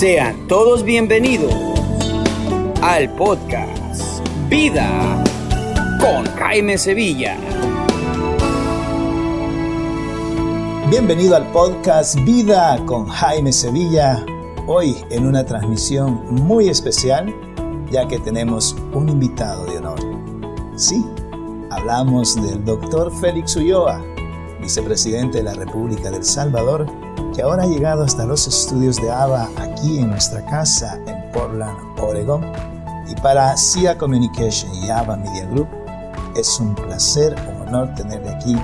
Sean todos bienvenidos al podcast Vida con Jaime Sevilla. Bienvenido al podcast Vida con Jaime Sevilla. Hoy en una transmisión muy especial, ya que tenemos un invitado de honor. Sí, hablamos del Dr. Félix Ulloa, vicepresidente de la República de El Salvador, que ahora ha llegado hasta los estudios de ABA aquí en nuestra casa en Portland, Oregón. Y para CIA Communication y ABA Media Group, es un placer, un honor tenerle aquí,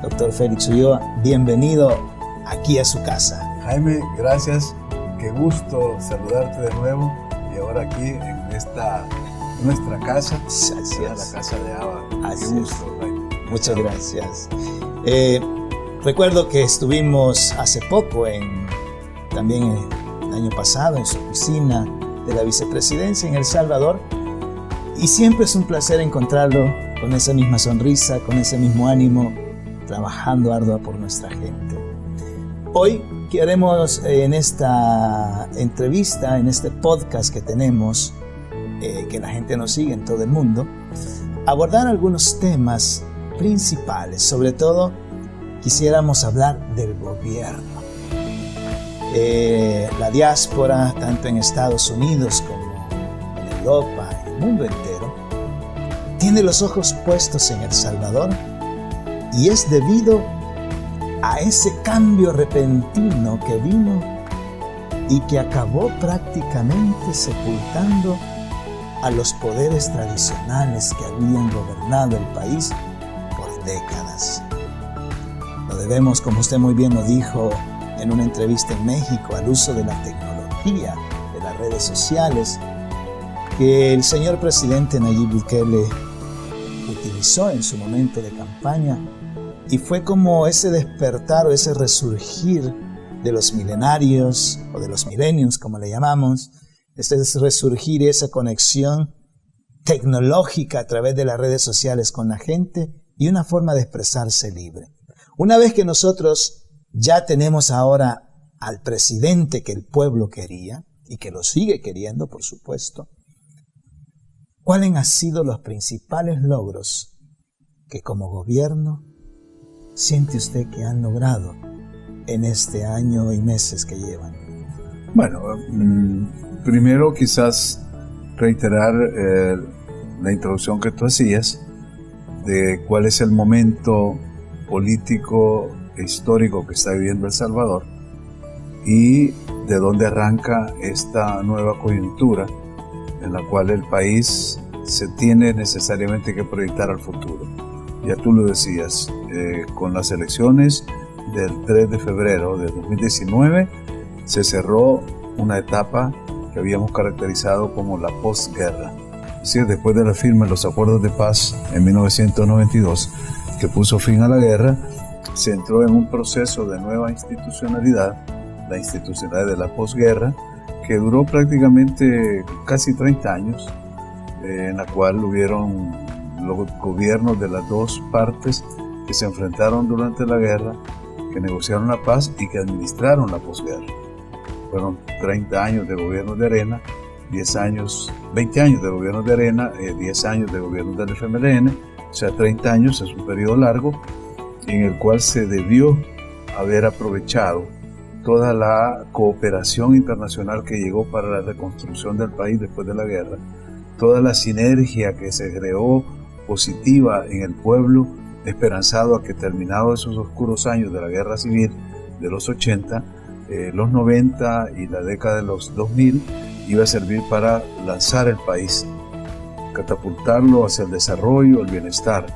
Dr. Félix Ulloa. Bienvenido aquí a su casa. Jaime, gracias. Qué gusto saludarte de nuevo. Y ahora aquí en nuestra casa, la casa de ABA. Qué gusto, Jaime. Muchas gracias. Recuerdo que estuvimos hace poco, también el año pasado, en su oficina de la vicepresidencia en El Salvador, y siempre es un placer encontrarlo con esa misma sonrisa, con ese mismo ánimo, trabajando ardua por nuestra gente. Hoy queremos en esta entrevista, en este podcast que tenemos, que la gente nos sigue en todo el mundo, abordar algunos temas principales. Sobre todo quisiéramos hablar del gobierno. La diáspora, tanto en Estados Unidos como en Europa, en el mundo entero, tiene los ojos puestos en El Salvador, y es debido a ese cambio repentino que vino y que acabó prácticamente sepultando a los poderes tradicionales que habían gobernado el país por décadas. Lo debemos, como usted muy bien lo dijo en una entrevista en México, al uso de la tecnología, de las redes sociales, que el señor presidente Nayib Bukele utilizó en su momento de campaña, y fue como ese despertar o ese resurgir de los milenarios o de los millennials, como le llamamos, ese resurgir y esa conexión tecnológica a través de las redes sociales con la gente y una forma de expresarse libre. Una vez que nosotros ya tenemos ahora al presidente que el pueblo quería y que lo sigue queriendo, por supuesto, ¿cuáles han sido los principales logros que como gobierno siente usted que han logrado en este año y meses que llevan? Bueno, primero quizás reiterar la introducción que tú hacías de cuál es el momento político e histórico que está viviendo El Salvador y de dónde arranca esta nueva coyuntura en la cual el país se tiene necesariamente que proyectar al futuro. Ya tú lo decías, con las elecciones del 3 de febrero de 2019 se cerró una etapa que habíamos caracterizado como la posguerra. Es decir, después de la firma de los acuerdos de paz en 1992, que puso fin a la guerra, se entró en un proceso de nueva institucionalidad, la institucionalidad de la posguerra, que duró prácticamente casi 30 años, en la cual hubieron los gobiernos de las dos partes que se enfrentaron durante la guerra, que negociaron la paz y que administraron la posguerra. Fueron 30 años de gobierno de Arena, 20 años de gobierno de Arena, 10 años de gobierno del FMLN, o sea, 30 años es un periodo largo en el cual se debió haber aprovechado toda la cooperación internacional que llegó para la reconstrucción del país después de la guerra, toda la sinergia que se creó positiva en el pueblo, esperanzado a que terminados esos oscuros años de la guerra civil de los 80, los 90 y la década de los 2000, iba a servir para lanzar el país, catapultarlo hacia el desarrollo, el bienestar.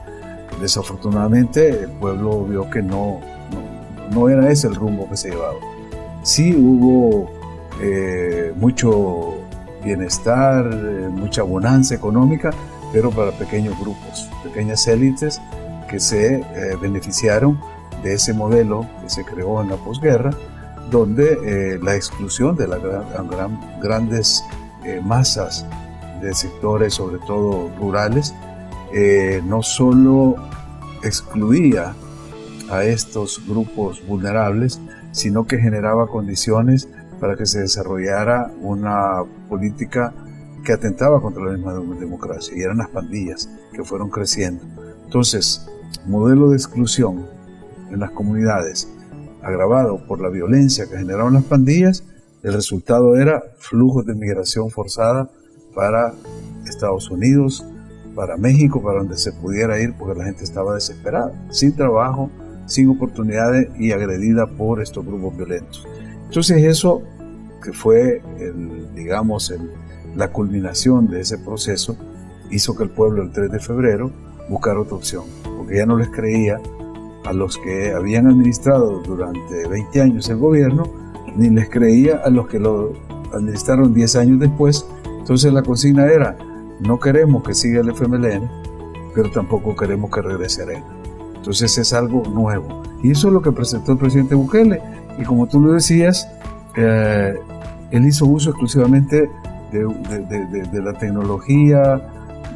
Desafortunadamente el pueblo vio que no era ese el rumbo que se llevaba. Sí hubo mucho bienestar, mucha bonanza económica, pero para pequeños grupos, pequeñas élites que se beneficiaron de ese modelo que se creó en la posguerra, donde la exclusión de las grandes masas de sectores, sobre todo rurales, no solo excluía a estos grupos vulnerables, sino que generaba condiciones para que se desarrollara una política que atentaba contra la misma democracia, y eran las pandillas que fueron creciendo. Entonces, modelo de exclusión en las comunidades, agravado por la violencia que generaron las pandillas, el resultado era flujos de migración forzada para Estados Unidos, para México, para donde se pudiera ir, porque la gente estaba desesperada, sin trabajo, sin oportunidades y agredida por estos grupos violentos. Entonces eso, que fue la culminación de ese proceso, hizo que el pueblo el 3 de febrero buscara otra opción, porque ya no les creía a los que habían administrado durante 20 años el gobierno, ni les creía a los que lo administraron 10 años después. Entonces la consigna era: no queremos que siga el FMLN, pero tampoco queremos que regrese Arena. Entonces es algo nuevo. Y eso es lo que presentó el presidente Bukele. Y como tú lo decías, él hizo uso exclusivamente de la tecnología,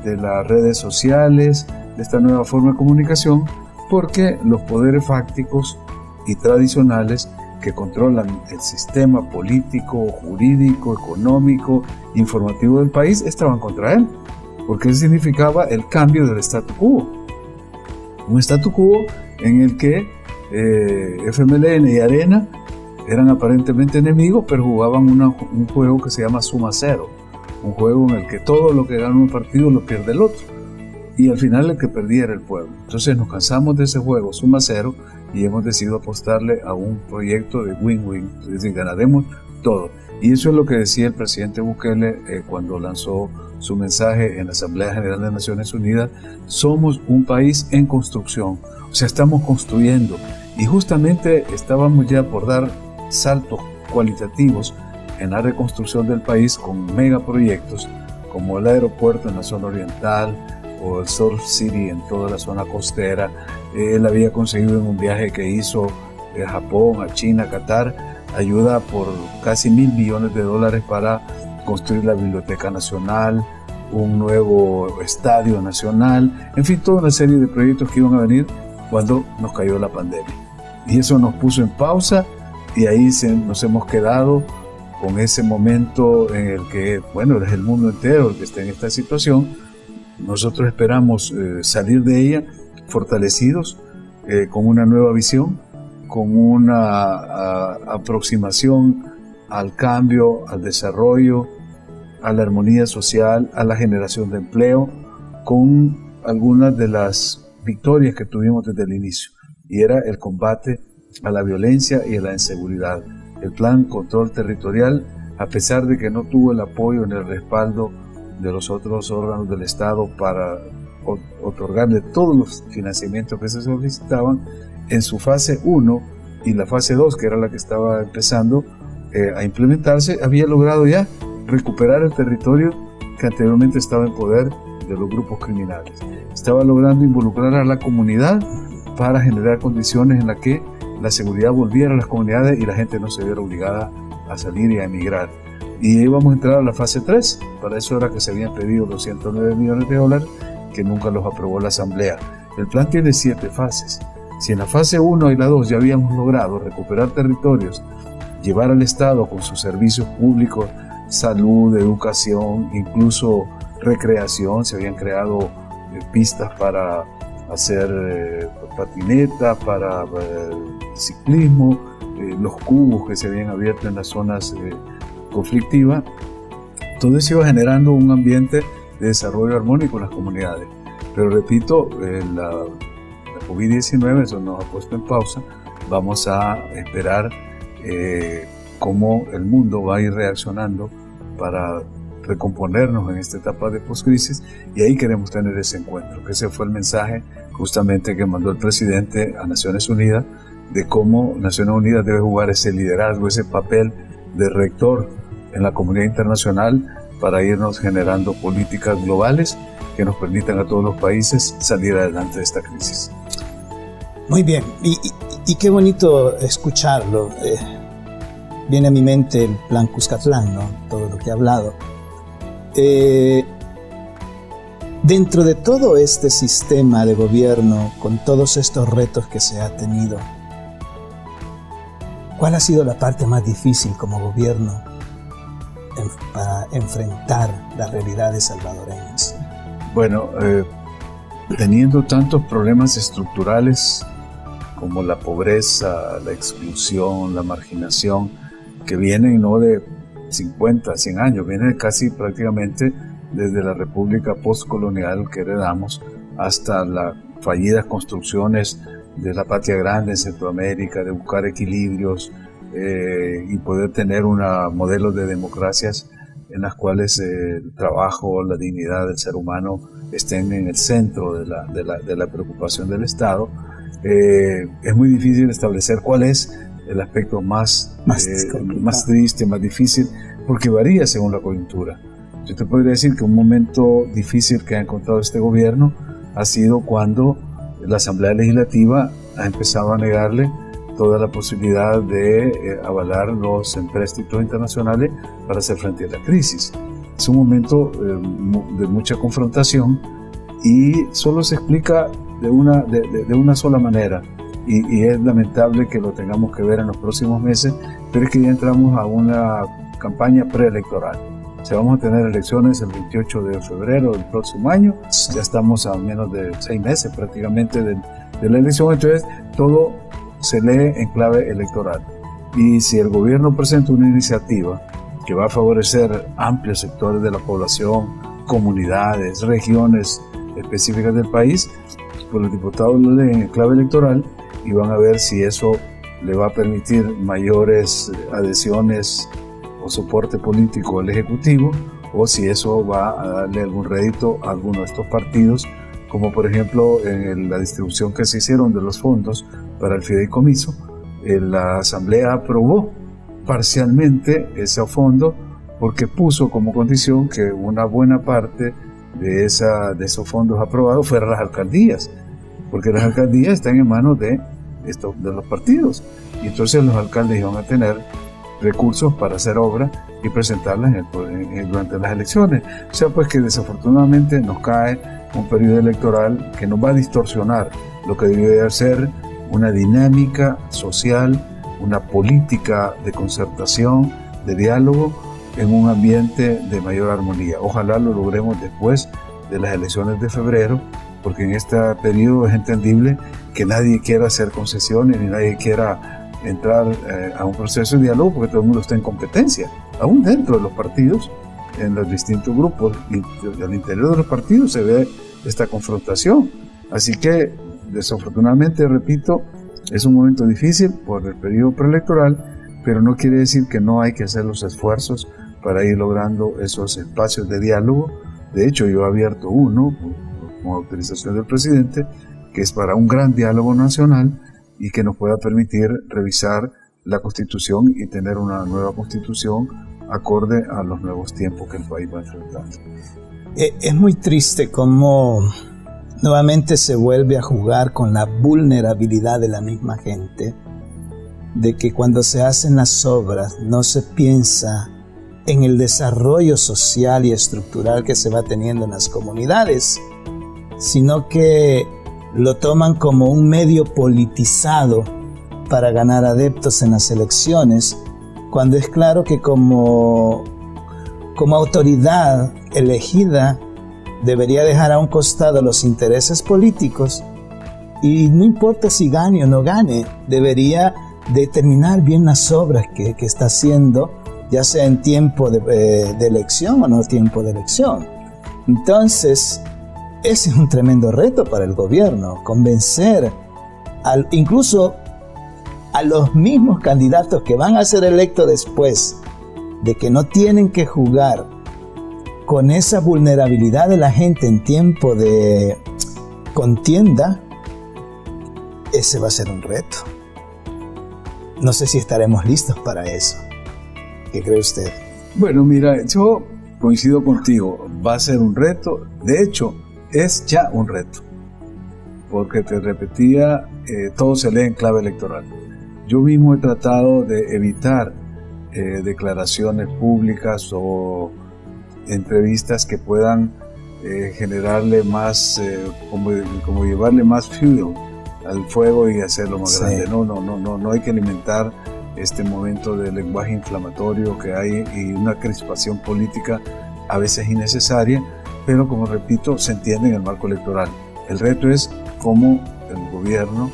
de las redes sociales, de esta nueva forma de comunicación, porque los poderes fácticos y tradicionales que controlan el sistema político, jurídico, económico, informativo del país estaban contra él, porque eso significaba el cambio del statu quo. Un statu quo en el que FMLN y Arena eran aparentemente enemigos, pero jugaban un juego que se llama suma cero, un juego en el que todo lo que gana un partido lo pierde el otro, y al final el que perdía era el pueblo. Entonces nos cansamos de ese juego suma cero y hemos decidido apostarle a un proyecto de win-win, es decir, ganaremos todo. Y eso es lo que decía el presidente Bukele cuando lanzó su mensaje en la Asamblea General de Naciones Unidas: somos un país en construcción, o sea, estamos construyendo, y justamente estábamos ya por dar saltos cualitativos en la reconstrucción del país con megaproyectos como el aeropuerto en la zona oriental o el Surf City en toda la zona costera. Él había conseguido en un viaje que hizo a Japón, a China, a Qatar, ayuda por casi $1,000 millones para construir la Biblioteca Nacional, un nuevo estadio nacional, en fin, toda una serie de proyectos que iban a venir cuando nos cayó la pandemia. Y eso nos puso en pausa, y ahí nos hemos quedado con ese momento en el que, bueno, es el mundo entero el que está en esta situación. Nosotros esperamos salir de ella fortalecidos, con una nueva visión, con una aproximación al cambio, al desarrollo, a la armonía social, a la generación de empleo, con algunas de las victorias que tuvimos desde el inicio, y era el combate a la violencia y a la inseguridad. El plan Control Territorial, a pesar de que no tuvo el apoyo ni el respaldo de los otros órganos del Estado para otorgarle todos los financiamientos que se solicitaban, en su fase 1 y la fase 2, que era la que estaba empezando a implementarse, había logrado ya recuperar el territorio que anteriormente estaba en poder de los grupos criminales. Estaba logrando involucrar a la comunidad para generar condiciones en las que la seguridad volviera a las comunidades y la gente no se viera obligada a salir y a emigrar. Y íbamos a entrar a la fase 3, para eso era que se habían pedido los $109 millones que nunca los aprobó la Asamblea. El plan tiene 7 fases. Si en la fase 1 y la 2 ya habíamos logrado recuperar territorios, llevar al Estado con sus servicios públicos, salud, educación, incluso recreación, se habían creado pistas para hacer patineta, para ciclismo, los cubos que se habían abierto en las zonas conflictivas. Todo eso iba generando un ambiente de desarrollo armónico en las comunidades. Pero repito, la COVID-19, eso nos ha puesto en pausa. Vamos a esperar cómo el mundo va a ir reaccionando para recomponernos en esta etapa de poscrisis, y ahí queremos tener ese encuentro, que ese fue el mensaje justamente que mandó el presidente a Naciones Unidas, de cómo Naciones Unidas debe jugar ese liderazgo, ese papel de rector en la comunidad internacional para irnos generando políticas globales que nos permitan a todos los países salir adelante de esta crisis. Muy bien, y qué bonito escucharlo. Viene a mi mente el plan Cuscatlán, ¿no? Todo lo que ha hablado. Dentro de todo este sistema de gobierno, con todos estos retos que se ha tenido, ¿cuál ha sido la parte más difícil como gobierno para enfrentar las realidades salvadoreñas? Bueno, teniendo tantos problemas estructurales como la pobreza, la exclusión, la marginación, que vienen no de 50, 100 años, vienen casi prácticamente desde la república postcolonial que heredamos hasta las fallidas construcciones de la patria grande en Centroamérica, de buscar equilibrios y poder tener modelos de democracias en las cuales el trabajo, la dignidad del ser humano estén en el centro de la preocupación del Estado. Es muy difícil establecer cuál es el aspecto más triste, más difícil, porque varía según la coyuntura. Yo te podría decir que un momento difícil que ha encontrado este gobierno ha sido cuando la Asamblea Legislativa ha empezado a negarle toda la posibilidad de avalar los empréstitos internacionales para hacer frente a la crisis. Es un momento de mucha confrontación y solo se explica de una sola manera, y es lamentable que lo tengamos que ver en los próximos meses, pero es que ya entramos a una campaña preelectoral. O sea, vamos a tener elecciones el 28 de febrero del próximo año, ya estamos a menos de 6 meses prácticamente de la elección, entonces todo se lee en clave electoral. Y si el gobierno presenta una iniciativa que va a favorecer amplios sectores de la población, comunidades, regiones específicas del país, pues los diputados lo leen en clave electoral y van a ver si eso le va a permitir mayores adhesiones o soporte político al Ejecutivo, o si eso va a darle algún rédito a alguno de estos partidos, como por ejemplo en la distribución que se hicieron de los fondos para el fideicomiso. La Asamblea aprobó parcialmente ese fondo porque puso como condición que una buena parte de esos fondos aprobados fueran las alcaldías, porque las alcaldías están en manos de los partidos, y entonces los alcaldes iban a tener recursos para hacer obras y presentarlas durante las elecciones. O sea, pues que desafortunadamente nos cae un periodo electoral que nos va a distorsionar lo que debería ser una dinámica social, una política de concertación, de diálogo, en un ambiente de mayor armonía. Ojalá lo logremos después de las elecciones de febrero, porque en este periodo es entendible que nadie quiera hacer concesiones ni nadie quiera entrar a un proceso de diálogo, porque todo el mundo está en competencia, aún dentro de los partidos, en los distintos grupos, y al interior de los partidos se ve esta confrontación. Así que, desafortunadamente, repito, es un momento difícil por el periodo preelectoral, pero no quiere decir que no hay que hacer los esfuerzos para ir logrando esos espacios de diálogo. De hecho, yo he abierto uno, con autorización del presidente, que es para un gran diálogo nacional y que nos pueda permitir revisar la Constitución y tener una nueva Constitución acorde a los nuevos tiempos que el país va enfrentando. Es muy triste cómo nuevamente se vuelve a jugar con la vulnerabilidad de la misma gente, de que cuando se hacen las obras no se piensa en el desarrollo social y estructural que se va teniendo en las comunidades, sino que lo toman como un medio politizado para ganar adeptos en las elecciones, cuando es claro que como autoridad elegida debería dejar a un costado los intereses políticos y no importa si gane o no gane, debería determinar bien las obras que está haciendo, ya sea en tiempo de elección o no tiempo de elección. Entonces, ese es un tremendo reto para el gobierno, convencer incluso a los mismos candidatos que van a ser electos después de que no tienen que jugar con esa vulnerabilidad de la gente en tiempo de contienda. Ese va a ser un reto. No sé si estaremos listos para eso. ¿Qué cree usted? Bueno, mira, yo coincido contigo. Va a ser un reto. De hecho, es ya un reto. Porque te repetía, todo se lee en clave electoral. Yo mismo he tratado de evitar declaraciones públicas o entrevistas que puedan generarle más, como llevarle más fuel al fuego y hacerlo más grande. No hay que alimentar este momento de lenguaje inflamatorio que hay y una crispación política a veces innecesaria, pero como repito, se entiende en el marco electoral. El reto es cómo el gobierno,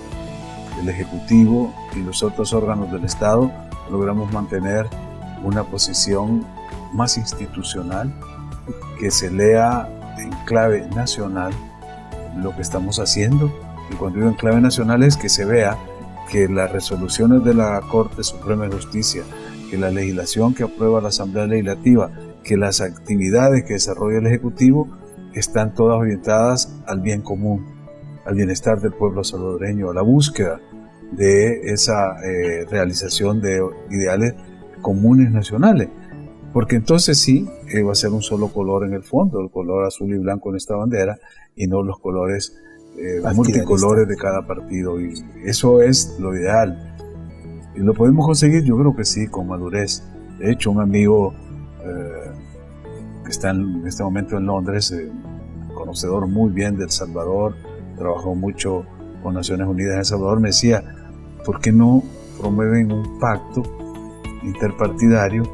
el ejecutivo y los otros órganos del Estado logramos mantener una posición más institucional, que se lea en clave nacional lo que estamos haciendo, y cuando digo en clave nacional es que se vea que las resoluciones de la Corte Suprema de Justicia, que la legislación que aprueba la Asamblea Legislativa, que las actividades que desarrolla el Ejecutivo están todas orientadas al bien común, al bienestar del pueblo salvadoreño, a la búsqueda de esa realización de ideales comunes nacionales. Porque entonces sí, va a ser un solo color en el fondo, el color azul y blanco en esta bandera, y no los colores multicolores de cada partido. Y eso es lo ideal. ¿Y lo podemos conseguir? Yo creo que sí, con madurez. De hecho, un amigo que está en este momento en Londres, conocedor muy bien de El Salvador, trabajó mucho con Naciones Unidas en El Salvador, me decía, ¿por qué no promueven un pacto interpartidario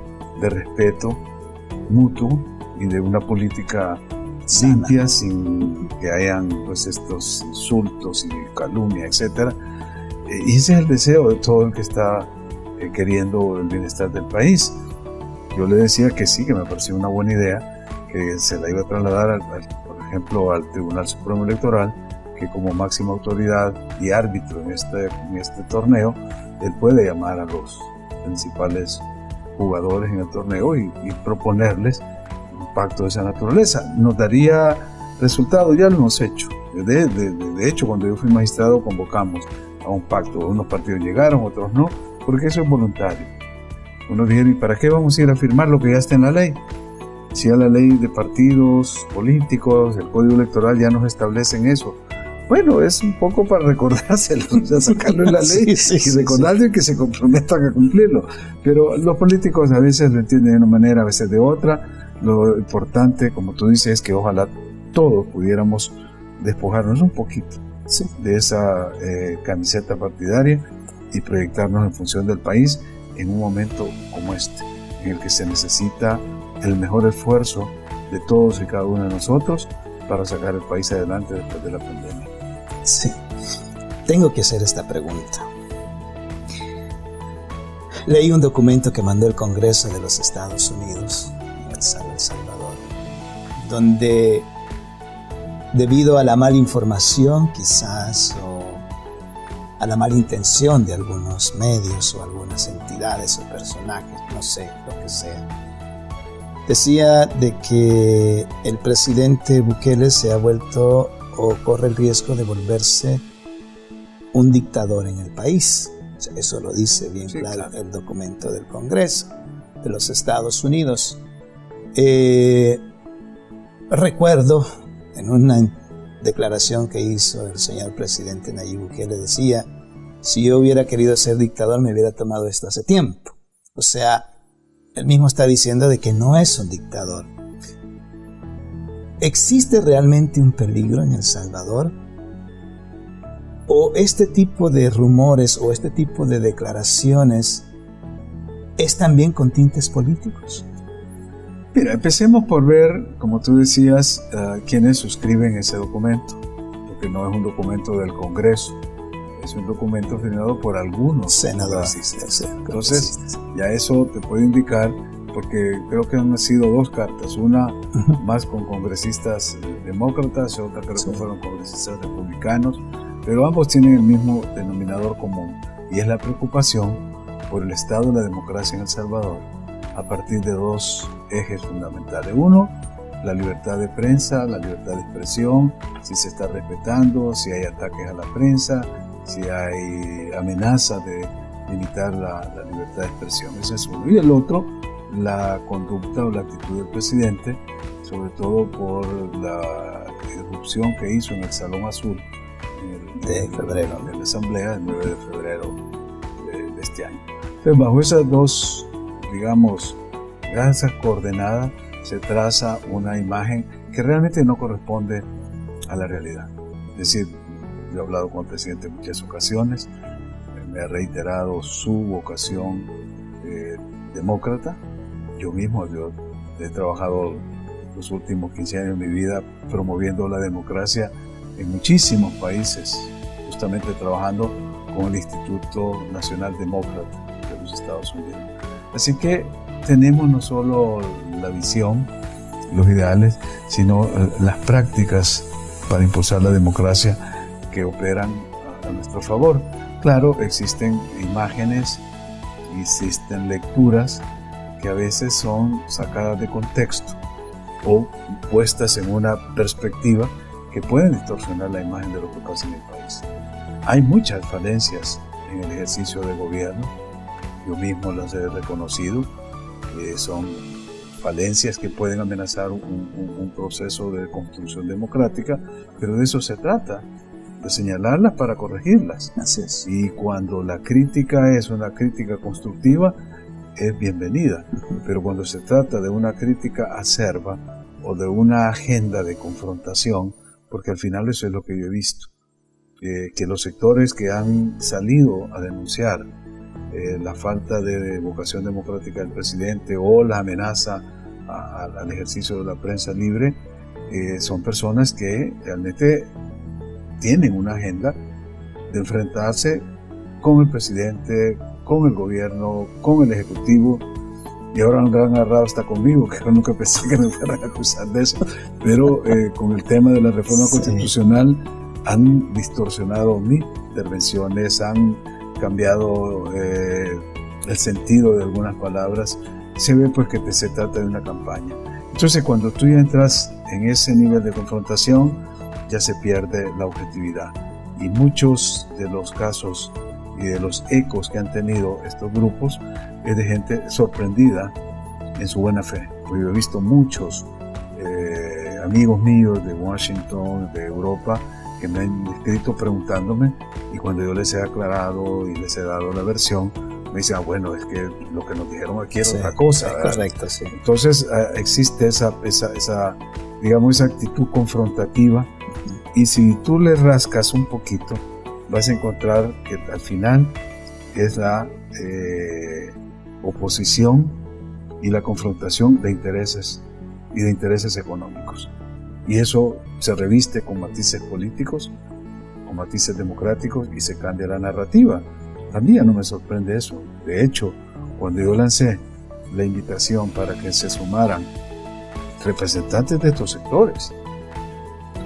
de respeto mutuo y de una política limpia, sin que hayan pues estos insultos y calumnia, etcétera? Y ese es el deseo de todo el que está queriendo el bienestar del país. Yo le decía que sí, que me parecía una buena idea, que se la iba a trasladar, por ejemplo, al Tribunal Supremo Electoral, que como máxima autoridad y árbitro en este torneo, él puede llamar a los principales jugadores en el torneo y proponerles un pacto de esa naturaleza. Nos daría resultado, ya lo hemos hecho. De hecho, cuando yo fui magistrado convocamos a un pacto. Unos partidos llegaron, otros no, porque eso es voluntario. Unos dijeron, ¿y para qué vamos a ir a firmar lo que ya está en la ley? Si ya la ley de partidos políticos, el Código Electoral ya nos establecen eso. Bueno, es un poco para recordárselo, ya sacarlo en la ley y recordarle que se comprometan a cumplirlo. Pero los políticos a veces lo entienden de una manera, a veces de otra. Lo importante, como tú dices, es que ojalá todos pudiéramos despojarnos un poquito de esa camiseta partidaria y proyectarnos en función del país en un momento como este, en el que se necesita el mejor esfuerzo de todos y cada uno de nosotros para sacar el país adelante después de la pandemia. Sí, tengo que hacer esta pregunta. Leí un documento que mandó el Congreso de los Estados Unidos en El Salvador, donde debido a la mala información quizás o a la mala intención de algunos medios o algunas entidades o personajes, no sé, lo que sea, decía de que el presidente Bukele se ha vuelto o corre el riesgo de volverse un dictador en el país. O sea, eso lo dice bien claro el documento del Congreso de los Estados Unidos. Recuerdo en una declaración que hizo el señor presidente Nayib Bukele, decía, si yo hubiera querido ser dictador me hubiera tomado esto hace tiempo. O sea, él mismo está diciendo de que no es un dictador. ¿Existe realmente un peligro en El Salvador? ¿O este tipo de rumores o este tipo de declaraciones es también con tintes políticos? Mira, empecemos por ver, como tú decías, quiénes suscriben ese documento, porque no es un documento del Congreso, es un documento firmado por algunos senadores. Entonces, ya eso te puede indicar, porque creo que han sido dos cartas, una más con congresistas demócratas y otra creo que fueron congresistas republicanos, pero ambos tienen el mismo denominador común, y es la preocupación por el estado de la democracia en El Salvador a partir de dos ejes fundamentales. Uno, la libertad de prensa, la libertad de expresión, si se está respetando, si hay ataques a la prensa, si hay amenazas de limitar la libertad de expresión. Ese es uno. Y el otro, la conducta o la actitud del presidente, sobre todo por la irrupción que hizo en el Salón Azul de febrero, en la Asamblea, el 9 de febrero de este año. Entonces, bajo esas dos, digamos, esas coordenadas, se traza una imagen que realmente no corresponde a la realidad. Es decir, yo he hablado con el presidente en muchas ocasiones, me ha reiterado su vocación demócrata. Yo mismo he trabajado los últimos 15 años de mi vida promoviendo la democracia en muchísimos países, justamente trabajando con el Instituto Nacional Demócrata de los Estados Unidos. Así que tenemos no solo la visión, los ideales, sino las prácticas para impulsar la democracia que operan a nuestro favor. Claro, existen imágenes, existen lecturas que a veces son sacadas de contexto o puestas en una perspectiva que pueden distorsionar la imagen de lo que pasa en el país. Hay muchas falencias en el ejercicio de gobierno, yo mismo las he reconocido, son falencias que pueden amenazar un proceso de construcción democrática, pero de eso se trata, de señalarlas para corregirlas. Así es. Y cuando la crítica es una crítica constructiva, es bienvenida, pero cuando se trata de una crítica acerba o de una agenda de confrontación, porque al final eso es lo que yo he visto, que los sectores que han salido a denunciar la falta de vocación democrática del presidente o la amenaza al ejercicio de la prensa libre, son personas que realmente tienen una agenda de enfrentarse con el presidente, con el gobierno, con el ejecutivo, y ahora han agarrado hasta conmigo, que yo nunca pensé que me fueran a acusar de eso, pero con el tema de la reforma constitucional han distorsionado mis intervenciones, han cambiado el sentido de algunas palabras. Se ve pues que se trata de una campaña. Entonces cuando tú ya entras en ese nivel de confrontación, ya se pierde la objetividad. Y muchos de los casos y de los ecos que han tenido estos grupos es de gente sorprendida en su buena fe. Porque yo he visto muchos amigos míos de Washington, de Europa, que me han escrito preguntándome, y cuando yo les he aclarado y les he dado la versión, me dicen, bueno, es que lo que nos dijeron aquí era otra cosa. Es correcto, sí. Entonces existe esa actitud confrontativa, y si tú le rascas un poquito, vas a encontrar que al final es la oposición y la confrontación de intereses y de intereses económicos. Y eso se reviste con matices políticos, con matices democráticos, y se cambia la narrativa. A mí ya no me sorprende eso. De hecho, cuando yo lancé la invitación para que se sumaran representantes de estos sectores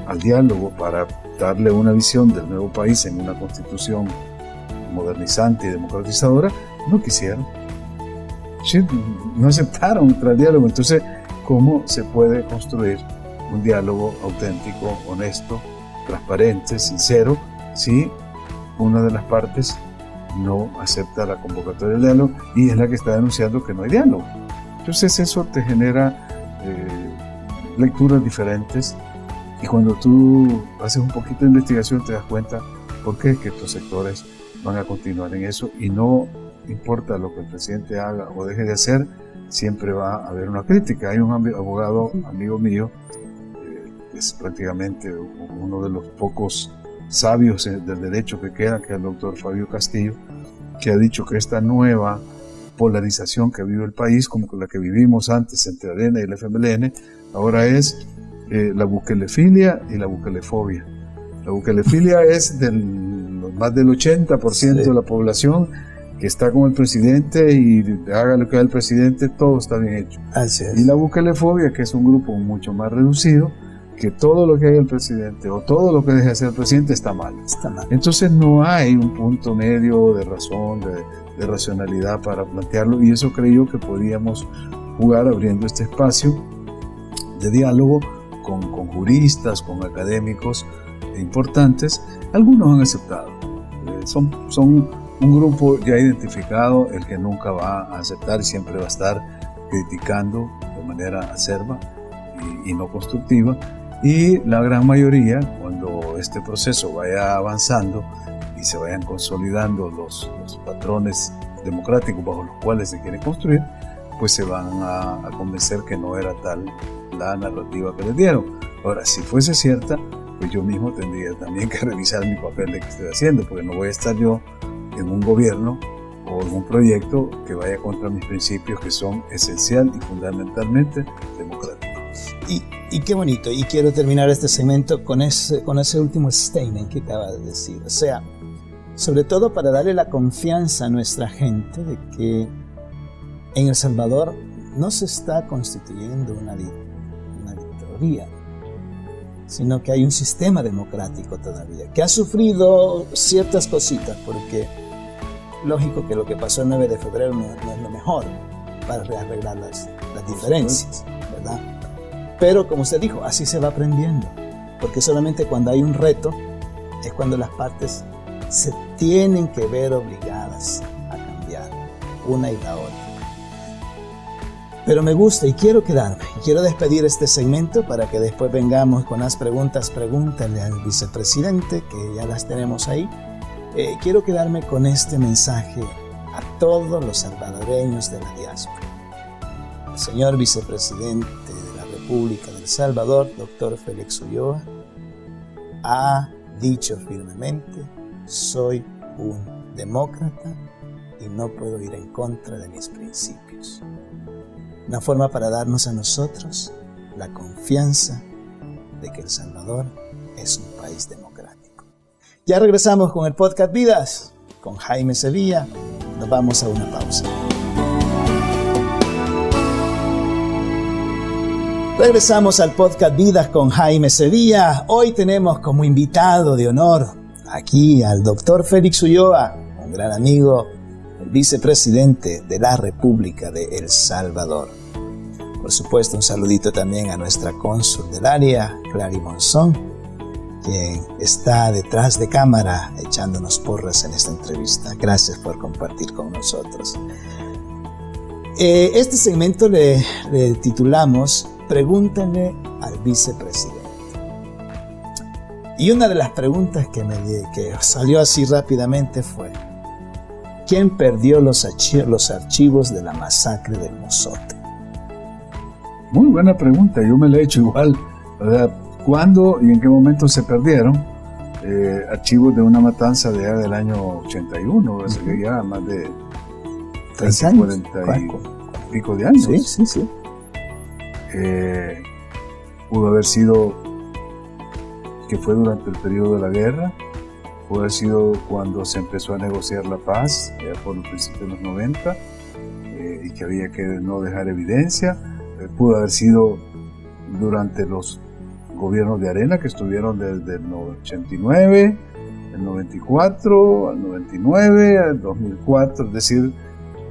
al diálogo para darle una visión del nuevo país en una constitución modernizante y democratizadora, no quisieron. Sí, no aceptaron entrar al diálogo. Entonces, ¿cómo se puede construir un diálogo auténtico, honesto, transparente, sincero, si una de las partes no acepta la convocatoria del diálogo y es la que está denunciando que no hay diálogo? Entonces eso te genera lecturas diferentes, y cuando tú haces un poquito de investigación te das cuenta por qué es que estos sectores van a continuar en eso, y no importa lo que el presidente haga o deje de hacer, siempre va a haber una crítica. Hay un abogado amigo mío, es prácticamente uno de los pocos sabios del derecho que queda, que es el doctor Fabio Castillo, que ha dicho que esta nueva polarización que vive el país, como la que vivimos antes entre Arena y el FMLN, ahora es la bukelefilia y la bukelefobia. La bukelefilia es más del 80% de la población que está con el presidente, y haga lo que haga el presidente, todo está bien hecho. Así es. Y la bukelefobia, que es un grupo mucho más reducido, que todo lo que haga el presidente o todo lo que deje hacer el presidente está mal. Entonces no hay un punto medio de razón, de racionalidad para plantearlo, y eso creo que podríamos jugar abriendo este espacio de diálogo con juristas, con académicos importantes. Algunos han aceptado. Son un grupo ya identificado, el que nunca va a aceptar y siempre va a estar criticando de manera acerba y no constructiva. Y la gran mayoría, cuando este proceso vaya avanzando y se vayan consolidando los patrones democráticos bajo los cuales se quiere construir, pues se van a convencer que no era tal la narrativa que les dieron. Ahora, si fuese cierta, pues yo mismo tendría también que revisar mi papel de que estoy haciendo, porque no voy a estar yo en un gobierno o en un proyecto que vaya contra mis principios, que son esencial y fundamentalmente democráticos. Y qué bonito, y quiero terminar este segmento con ese último statement que acaba de decir. O sea, sobre todo para darle la confianza a nuestra gente de que en El Salvador no se está constituyendo una dictadura, sino que hay un sistema democrático todavía, que ha sufrido ciertas cositas, porque lógico que lo que pasó el 9 de febrero no es lo mejor para arreglar las diferencias, ¿verdad? Pero como usted dijo, así se va aprendiendo, porque solamente cuando hay un reto es cuando las partes se tienen que ver obligadas a cambiar, una y la otra. Pero me gusta y quiero quedarme, quiero despedir este segmento para que después vengamos con las preguntas. Pregúntale al vicepresidente, que ya las tenemos ahí. Quiero quedarme con este mensaje a todos los salvadoreños de la diáspora. El señor vicepresidente de la República del Salvador, doctor Félix Ulloa, ha dicho firmemente: soy un demócrata y no puedo ir en contra de mis principios. Una forma para darnos a nosotros la confianza de que El Salvador es un país democrático. Ya regresamos con el podcast Vidas con Jaime Sevilla. Nos vamos a una pausa. Regresamos al podcast Vidas con Jaime Sevilla. Hoy tenemos como invitado de honor aquí al doctor Félix Ulloa, un gran amigo, el vicepresidente de la República de El Salvador. Por supuesto, un saludito también a nuestra cónsul del área, Clary Monzón, quien está detrás de cámara echándonos porras en esta entrevista. Gracias por compartir con nosotros. Este segmento le titulamos Pregúntale al vicepresidente. Y una de las preguntas que salió así rápidamente fue: ¿quién perdió los archivos de la masacre del Mozote? Muy buena pregunta, yo me la he hecho igual, ¿verdad? ¿Cuándo y en qué momento se perdieron archivos de una matanza de del año 81? Hace ya más de 40 y pico de años. Sí. Pudo haber sido que fue durante el periodo de la guerra, pudo haber sido cuando se empezó a negociar la paz, por el principio de los 90, y que había que no dejar evidencia. Pudo haber sido durante los gobiernos de Arena, que estuvieron desde el 89, el 94, al 99, al 2004, es decir,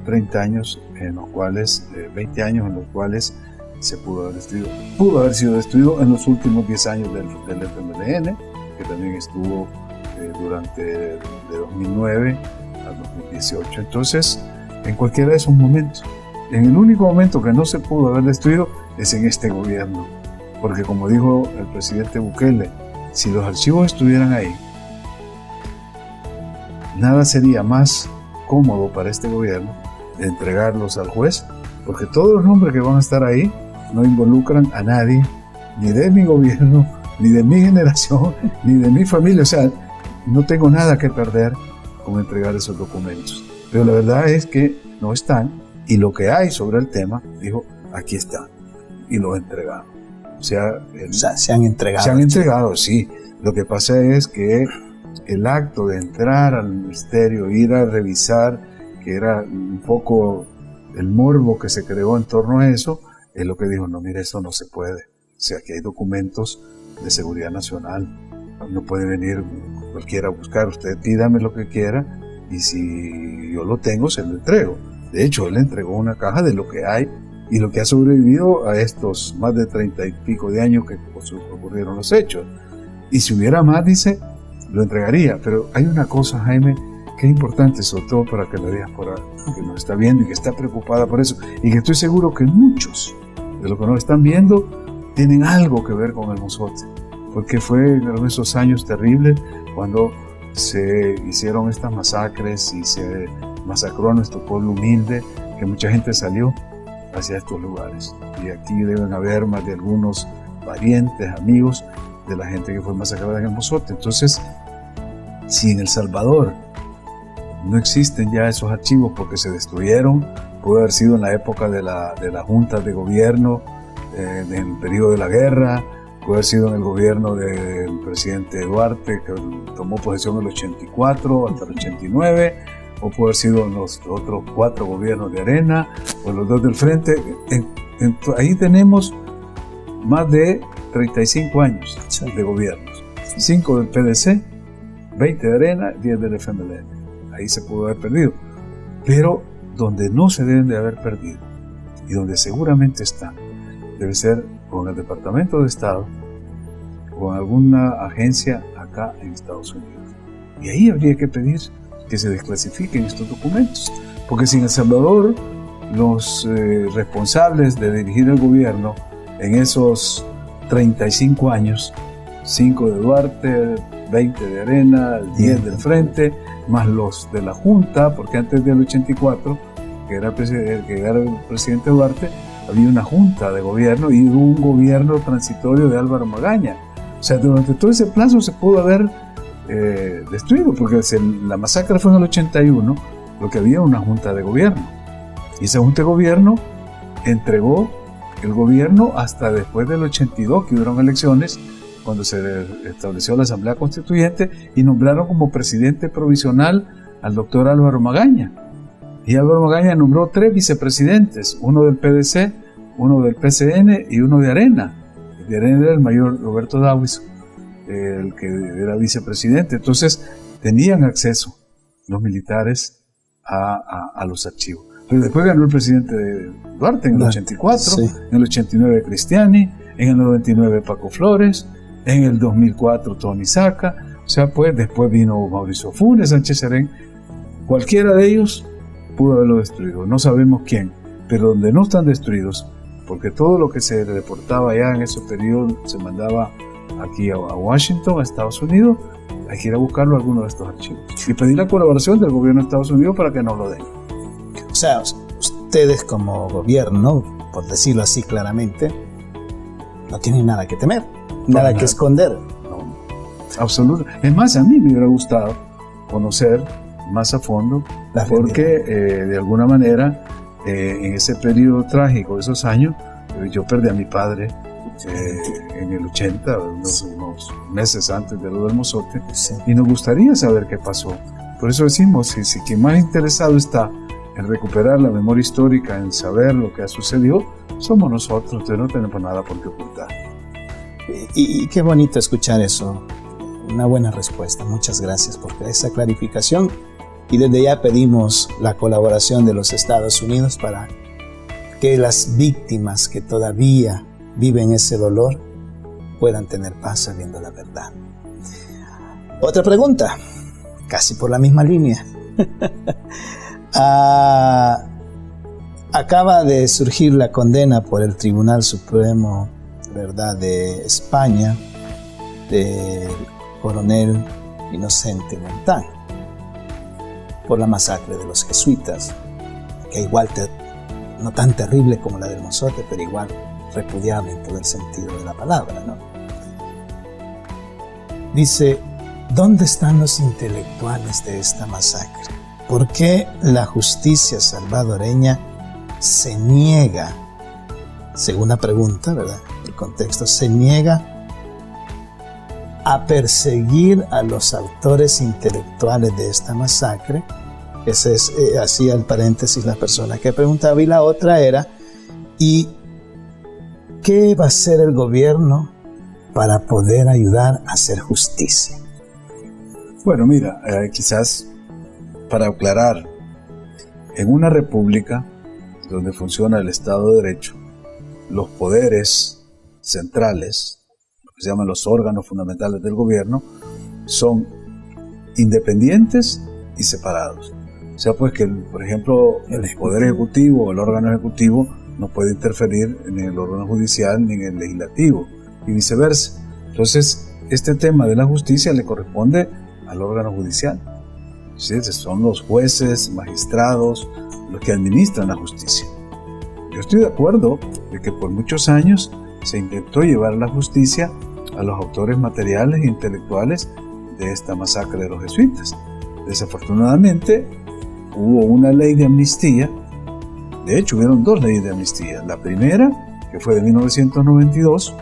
30 años en los cuales, 20 años en los cuales se pudo haber destruido. Pudo haber sido destruido en los últimos 10 años del FMLN, que también estuvo durante de 2009 al 2018. Entonces, en cualquiera de esos momentos. En el único momento que no se pudo haber destruido es en este gobierno, porque como dijo el presidente Bukele, si los archivos estuvieran ahí, nada sería más cómodo para este gobierno de entregarlos al juez, porque todos los nombres que van a estar ahí no involucran a nadie, ni de mi gobierno, ni de mi generación, ni de mi familia. O sea, no tengo nada que perder con entregar esos documentos. Pero la verdad es que no están. Y lo que hay sobre el tema, dijo, aquí está, y lo entregaron. O sea, se han entregado. Se han entregado, sí. Lo que pasa es que el acto de entrar al ministerio, ir a revisar, que era un poco el morbo que se creó en torno a eso, es lo que dijo, no, mire, eso no se puede. O sea, que hay documentos de seguridad nacional. No puede venir cualquiera a buscar. Usted pídame lo que quiera, y si yo lo tengo, se lo entrego. De hecho, él entregó una caja de lo que hay y lo que ha sobrevivido a estos más de 30 y pico de años que ocurrieron los hechos. Y si hubiera más, dice, lo entregaría. Pero hay una cosa, Jaime, que es importante, sobre todo para que la diáspora que nos está viendo y que está preocupada por eso, y que estoy seguro que muchos de los que nos están viendo tienen algo que ver con el Mozote, porque fue en esos años terribles cuando se hicieron estas masacres y se masacró a nuestro pueblo humilde, que mucha gente salió hacia estos lugares. Y aquí deben haber más de algunos parientes, amigos de la gente que fue masacrada en el Mozote. Entonces, si en El Salvador no existen ya esos archivos porque se destruyeron. Puede haber sido en la época de la junta de gobierno, en el periodo de la guerra, puede haber sido en el gobierno del presidente Duarte, que tomó posesión en el 84 hasta el 89, o puede haber sido en los otros 4 gobiernos de Arena, o los 2 del Frente. Ahí tenemos más de 35 años de gobiernos, 5 del PDC, 20 de Arena, 10 del FMLN. Ahí se pudo haber perdido. Pero donde no se deben de haber perdido, y donde seguramente están, debe ser con el Departamento de Estado, con alguna agencia acá en Estados Unidos. Y ahí habría que pedir que se desclasifiquen estos documentos, porque si en El Salvador los responsables de dirigir el gobierno en esos 35 años, 5 de Duarte, 20 de Arena, 10 del Frente, más los de la Junta, porque antes del 84, que era el presidente Duarte, había una junta de gobierno y hubo un gobierno transitorio de Álvaro Magaña. O sea, durante todo ese plazo se pudo haber destruido, porque la masacre fue en el 81, lo que había una junta de gobierno. Y esa junta de gobierno entregó el gobierno hasta después del 82, que hubieron elecciones, cuando se estableció la Asamblea Constituyente y nombraron como presidente provisional al doctor Álvaro Magaña. Y Álvaro Magaña nombró 3 vicepresidentes, uno del PDC, uno del PCN y uno de Arena. El de Arena era el mayor Roberto Davis, el que era vicepresidente. Entonces tenían acceso los militares a los archivos. Pero después ganó el presidente Duarte en el 84, sí. En el 89 Cristiani, en el 99 Paco Flores, en el 2004 Tony Saca, o sea, pues después vino Mauricio Funes, Sánchez Serén. Cualquiera de ellos pudo haberlo destruido, no sabemos quién, pero donde no están destruidos, porque todo lo que se reportaba ya en ese periodo se mandaba aquí a Washington, a Estados Unidos, hay que ir a buscarlo a alguno de estos archivos y pedir la colaboración del gobierno de Estados Unidos para que nos lo den. O sea, ustedes como gobierno, por decirlo así claramente, no tienen nada que temer, nada que esconder. No, absolutamente. Es más, a mí me hubiera gustado conocer más a fondo, porque de alguna manera en ese periodo trágico de esos años, yo perdí a mi padre en el 80, unos meses antes de lo del mozote, sí. Y nos gustaría saber qué pasó. Por eso decimos, si quien más interesado está en recuperar la memoria histórica, en saber lo que ha sucedido, somos nosotros, entonces no tenemos nada por qué ocultar. Y qué bonito escuchar eso, una buena respuesta, muchas gracias por esa clarificación, y desde ya pedimos la colaboración de los Estados Unidos para que las víctimas que todavía viven ese dolor puedan tener paz sabiendo la verdad. Otra pregunta, casi por la misma línea. Acaba de surgir la condena por el Tribunal Supremo, ¿verdad?, de España, del coronel Inocente Montán, por la masacre de los jesuitas, que igual no tan terrible como la del mozote, pero igual repudiable en todo el sentido de la palabra, ¿no? Dice, ¿dónde están los intelectuales de esta masacre? ¿Por qué la justicia salvadoreña se niega, según la pregunta, ¿verdad?, el contexto, se niega a perseguir a los autores intelectuales de esta masacre? Ese es, hacía el paréntesis la persona que preguntaba, y la otra era, ¿y qué va a hacer el gobierno para poder ayudar a hacer justicia? Bueno, mira, quizás para aclarar, en una república donde funciona el Estado de Derecho, los poderes centrales, lo que se llaman los órganos fundamentales del gobierno, son independientes y separados. O sea, pues que, por ejemplo, el Poder Ejecutivo o el órgano ejecutivo no puede interferir en el órgano judicial ni en el legislativo, y viceversa. Entonces, este tema de la justicia le corresponde al órgano judicial. ¿Sí? Son los jueces, magistrados, los que administran la justicia. Yo estoy de acuerdo de que por muchos años se intentó llevar la justicia a los autores materiales e intelectuales de esta masacre de los jesuitas. Desafortunadamente, hubo una ley de amnistía. De hecho, hubieron dos leyes de amnistía. La primera, que fue de 1992,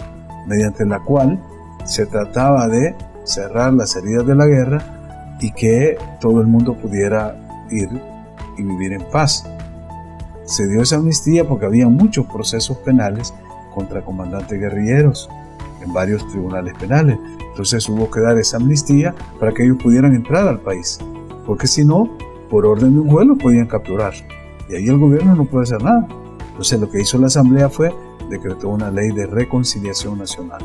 mediante la cual se trataba de cerrar las heridas de la guerra y que todo el mundo pudiera ir y vivir en paz. Se dio esa amnistía porque había muchos procesos penales contra comandantes guerrilleros en varios tribunales penales. Entonces hubo que dar esa amnistía para que ellos pudieran entrar al país, porque si no, por orden de un juez los podían capturar y ahí el gobierno no puede hacer nada. Entonces lo que hizo la asamblea fue decretó una ley de reconciliación nacional.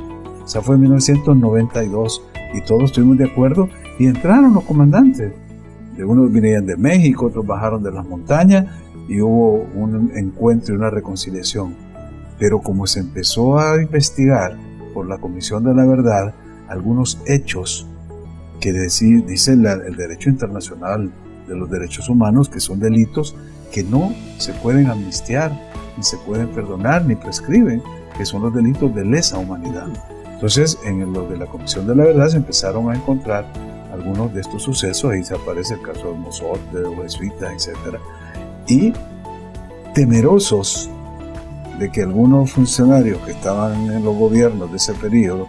Esa fue en 1992 y todos estuvimos de acuerdo y entraron los comandantes. Unos vinieron de México, otros bajaron de las montañas y hubo un encuentro y una reconciliación. Pero como se empezó a investigar por la Comisión de la Verdad algunos hechos que dice el derecho internacional de los derechos humanos que son delitos que no se pueden amnistiar, ni se pueden perdonar, ni prescriben, que son los delitos de lesa humanidad. Entonces, en lo de la Comisión de la Verdad se empezaron a encontrar algunos de estos sucesos, ahí se aparece el caso de Mozote, de los jesuitas, etc. Y temerosos de que algunos funcionarios que estaban en los gobiernos de ese periodo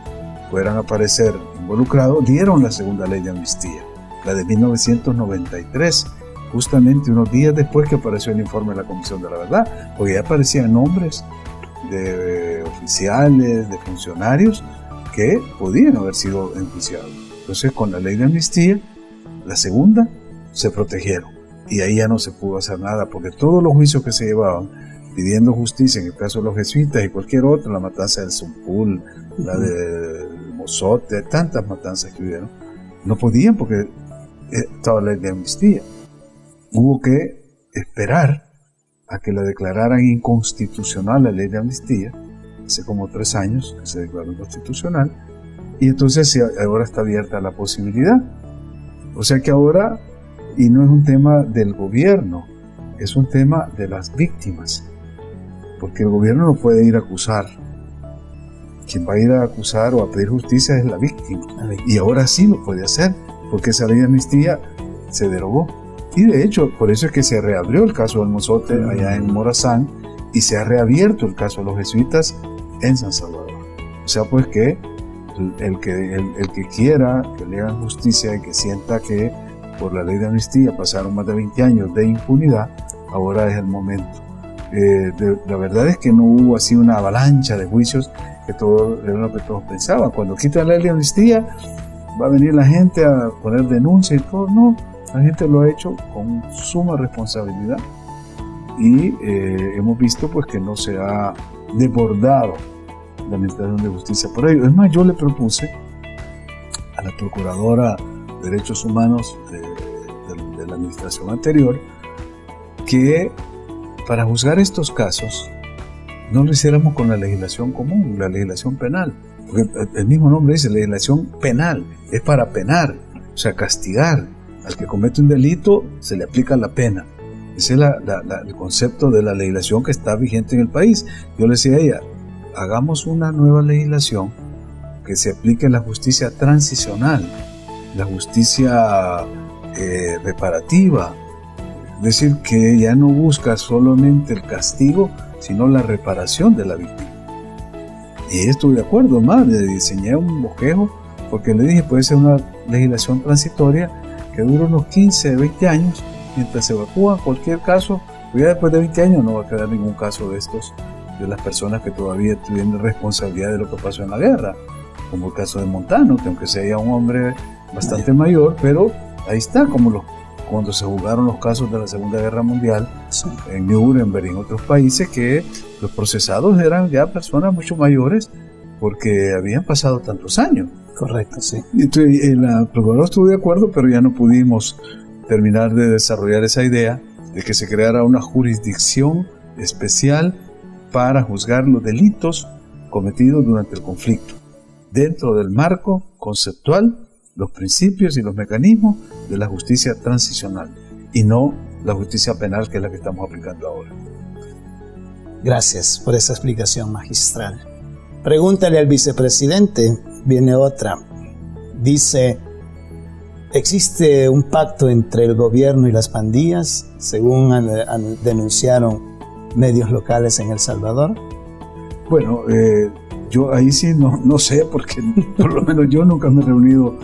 fueran a aparecer involucrados, dieron la segunda ley de amnistía, la de 1993, justamente unos días después que apareció el informe de la Comisión de la Verdad, porque ya aparecían nombres de oficiales, de funcionarios que podían haber sido enjuiciados. Entonces, con la ley de amnistía, la segunda, se protegieron. Y ahí ya no se pudo hacer nada, porque todos los juicios que se llevaban, pidiendo justicia, en el caso de los jesuitas y cualquier otro, la matanza del Zumpul, la de Mozote, tantas matanzas que hubieron, no podían porque estaba la ley de amnistía. Hubo que esperar a que la declararan inconstitucional la ley de amnistía, hace como 3 años que se declaró inconstitucional, y entonces ahora está abierta la posibilidad. O sea que ahora, y no es un tema del gobierno, es un tema de las víctimas, porque el gobierno no puede ir a acusar. Quien va a ir a acusar o a pedir justicia es la víctima, y ahora sí lo puede hacer, porque esa ley de amnistía se derogó. Y de hecho, por eso es que se reabrió el caso del Mozote allá en Morazán, y se ha reabierto el caso de los jesuitas en San Salvador. O sea, pues que el que quiera que le hagan justicia y que sienta que por la ley de amnistía pasaron más de 20 años de impunidad, ahora es el momento. La verdad es que no hubo así una avalancha de juicios que era lo que todos pensaban. Cuando quitan la ley de amnistía, va a venir la gente a poner denuncia y todo. No, la gente lo ha hecho con suma responsabilidad y hemos visto pues que no se ha desbordado la Administración de Justicia por ello. Es más, yo le propuse a la Procuradora de Derechos Humanos de la administración anterior que para juzgar estos casos no lo hiciéramos con la legislación común, la legislación penal, porque el mismo nombre dice legislación penal, es para penar, o sea, castigar. Al que comete un delito se le aplica la pena. Ese es el concepto de la legislación que está vigente en el país. Yo le decía a ella, hagamos una nueva legislación que se aplique la justicia transicional, la justicia reparativa, es decir, que ya no busca solamente el castigo, sino la reparación de la víctima. Y estuve de acuerdo, más, le diseñé un bosquejo, porque le dije, puede ser una legislación transitoria que dura unos 15, 20 años, mientras se evacúa cualquier caso, pues ya después de 20 años no va a quedar ningún caso de estos, de las personas que todavía tienen responsabilidad de lo que pasó en la guerra, como el caso de Montano, que aunque sea un hombre bastante mayor, pero ahí está, como cuando se juzgaron los casos de la Segunda Guerra Mundial, sí, en Nuremberg y en otros países, que los procesados eran ya personas mucho mayores porque habían pasado tantos años. Correcto, sí. Entonces, la Procuradora estuvo de acuerdo, pero ya no pudimos terminar de desarrollar esa idea de que se creara una jurisdicción especial para juzgar los delitos cometidos durante el conflicto, dentro del marco conceptual, los principios y los mecanismos de la justicia transicional, y no la justicia penal, que es la que estamos aplicando ahora. Gracias por esa explicación magistral. Pregúntale al vicepresidente, viene otra. Dice, ¿Existe un pacto entre el gobierno y las pandillas, según denunciaron medios locales en El Salvador? Bueno, yo ahí sí no sé, porque por lo menos yo nunca me he reunido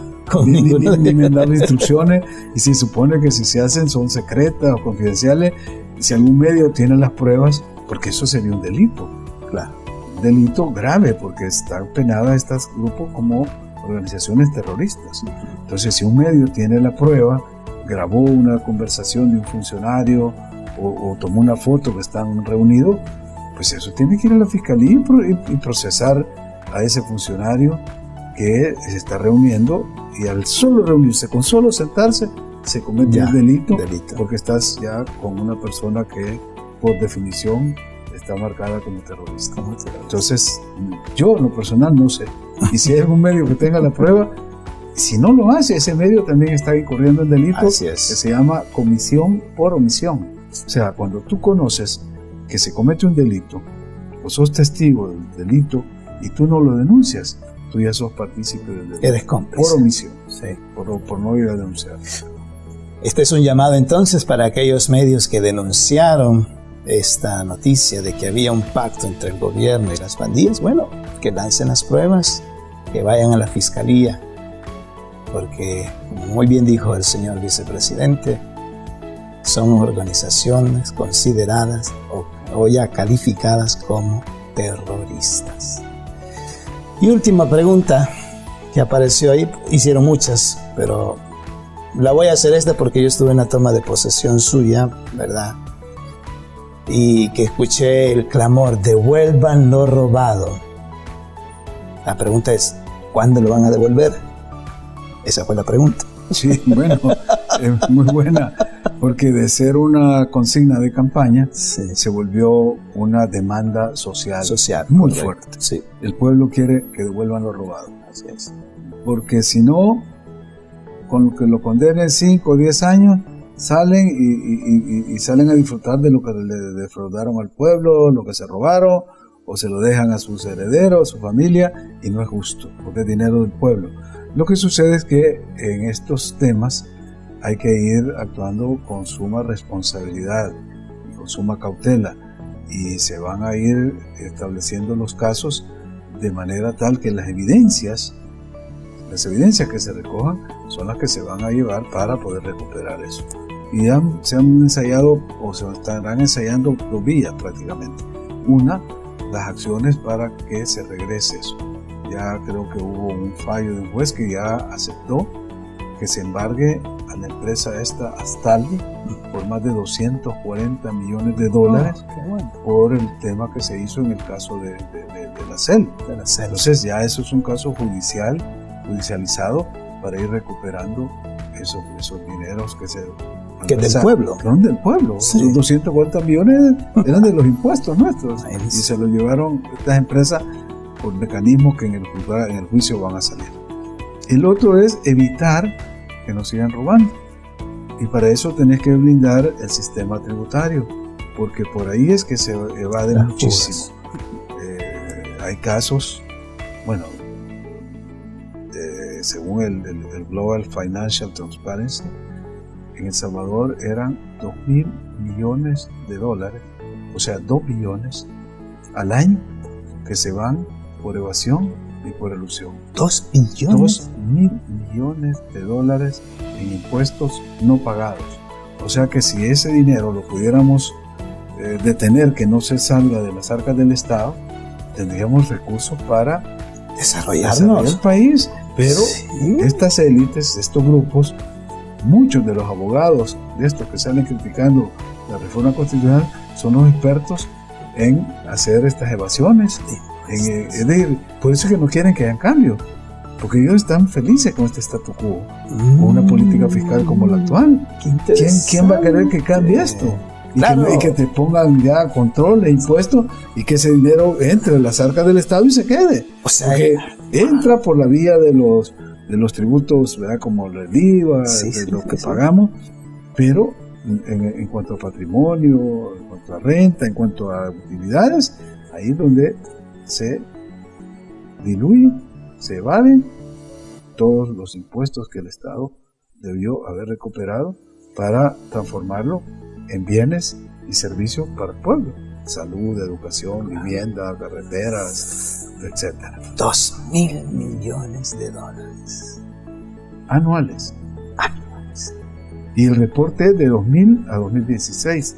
ni me han dado instrucciones, y se supone que si se hacen son secretas o confidenciales, si algún medio tiene las pruebas, porque eso sería un delito. Claro. Un delito grave, porque están penadas estos grupos como organizaciones terroristas. Entonces, si un medio tiene la prueba, grabó una conversación de un funcionario o tomó una foto que están reunidos, pues eso tiene que ir a la fiscalía y procesar a ese funcionario que se está reuniendo, y al solo reunirse, con solo sentarse, se comete un delito, porque estás ya con una persona que por definición está marcada como terrorista. Entonces, yo en lo personal no sé. Y si hay algún medio que tenga la prueba, si no lo hace, ese medio también está incurriendo en delito que se llama comisión por omisión. O sea, cuando tú conoces que se comete un delito, o sos testigo del delito y tú no lo denuncias, tú ya sos partícipe del delito. Eres cómplice. Por omisión, sí. por no ir a denunciar. Este es un llamado entonces para aquellos medios que denunciaron esta noticia de que había un pacto entre el gobierno y las pandillas. Bueno, que lancen las pruebas, que vayan a la fiscalía, porque, como muy bien dijo el señor vicepresidente, son organizaciones consideradas o ya calificadas como terroristas. Y última pregunta que apareció ahí, hicieron muchas, pero la voy a hacer esta porque yo estuve en la toma de posesión suya, ¿verdad? Y que escuché el clamor, devuelvan lo robado. La pregunta es, ¿cuándo lo van a devolver? Esa fue la pregunta. Sí, bueno, es muy buena, porque de ser una consigna de campaña, se volvió una demanda social muy fuerte. Sí. El pueblo quiere que devuelvan lo robado. Así es. Porque si no, con lo que lo condenen 5 o 10 años, salen y salen a disfrutar de lo que le defraudaron al pueblo, lo que se robaron, o se lo dejan a sus herederos, a su familia, y no es justo, porque es dinero del pueblo. Lo que sucede es que en estos temas hay que ir actuando con suma responsabilidad y con suma cautela, y se van a ir estableciendo los casos de manera tal que las evidencias que se recojan son las que se van a llevar para poder recuperar eso. Y ya se han ensayado o se estarán ensayando 2 vías prácticamente. Una, las acciones para que se regrese eso. Ya creo que hubo un fallo de un juez que ya aceptó que se embargue a la empresa esta Astaldi por más de $240 millones por el tema que se hizo en el caso de la CEL. Entonces ya eso es un caso judicializado para ir recuperando esos dineros que se... Que es del pueblo. Son del pueblo. Sí. Esos 240 millones eran de los impuestos nuestros. Y se los llevaron estas empresas por mecanismos que en el juicio van a salir. El otro es evitar que nos sigan robando. Y para eso tenés que blindar el sistema tributario, porque por ahí es que se evaden muchísimo. Hay casos, bueno, según el Global Financial Transparency, en El Salvador eran $2.000 millones, o sea, 2 billones al año que se van por evasión y por elusión. 2 billones. $2.000 millones en impuestos no pagados. O sea que si ese dinero lo pudiéramos detener, que no se salga de las arcas del Estado, tendríamos recursos para desarrollar el país. Pero estas élites, estos grupos, muchos de los abogados de estos que salen criticando la reforma constitucional son los expertos en hacer estas evasiones. Por eso es que no quieren que hayan cambio, porque ellos están felices con este statu quo, con una política fiscal como la actual. ¿Quién va a querer que cambie esto? Y que te pongan ya control e impuestos y que ese dinero entre en las arcas del Estado y se quede. O sea, porque entra por la vía de los tributos, ¿verdad? Como el IVA, lo que pagamos, pero en cuanto a patrimonio, en cuanto a renta, en cuanto a utilidades, ahí es donde se diluyen, se evaden todos los impuestos que el Estado debió haber recuperado para transformarlo en bienes y servicios para el pueblo. Salud, educación, vivienda, carreteras, etc. 2.000 millones de dólares. Anuales. Y el reporte es de 2000 a 2016,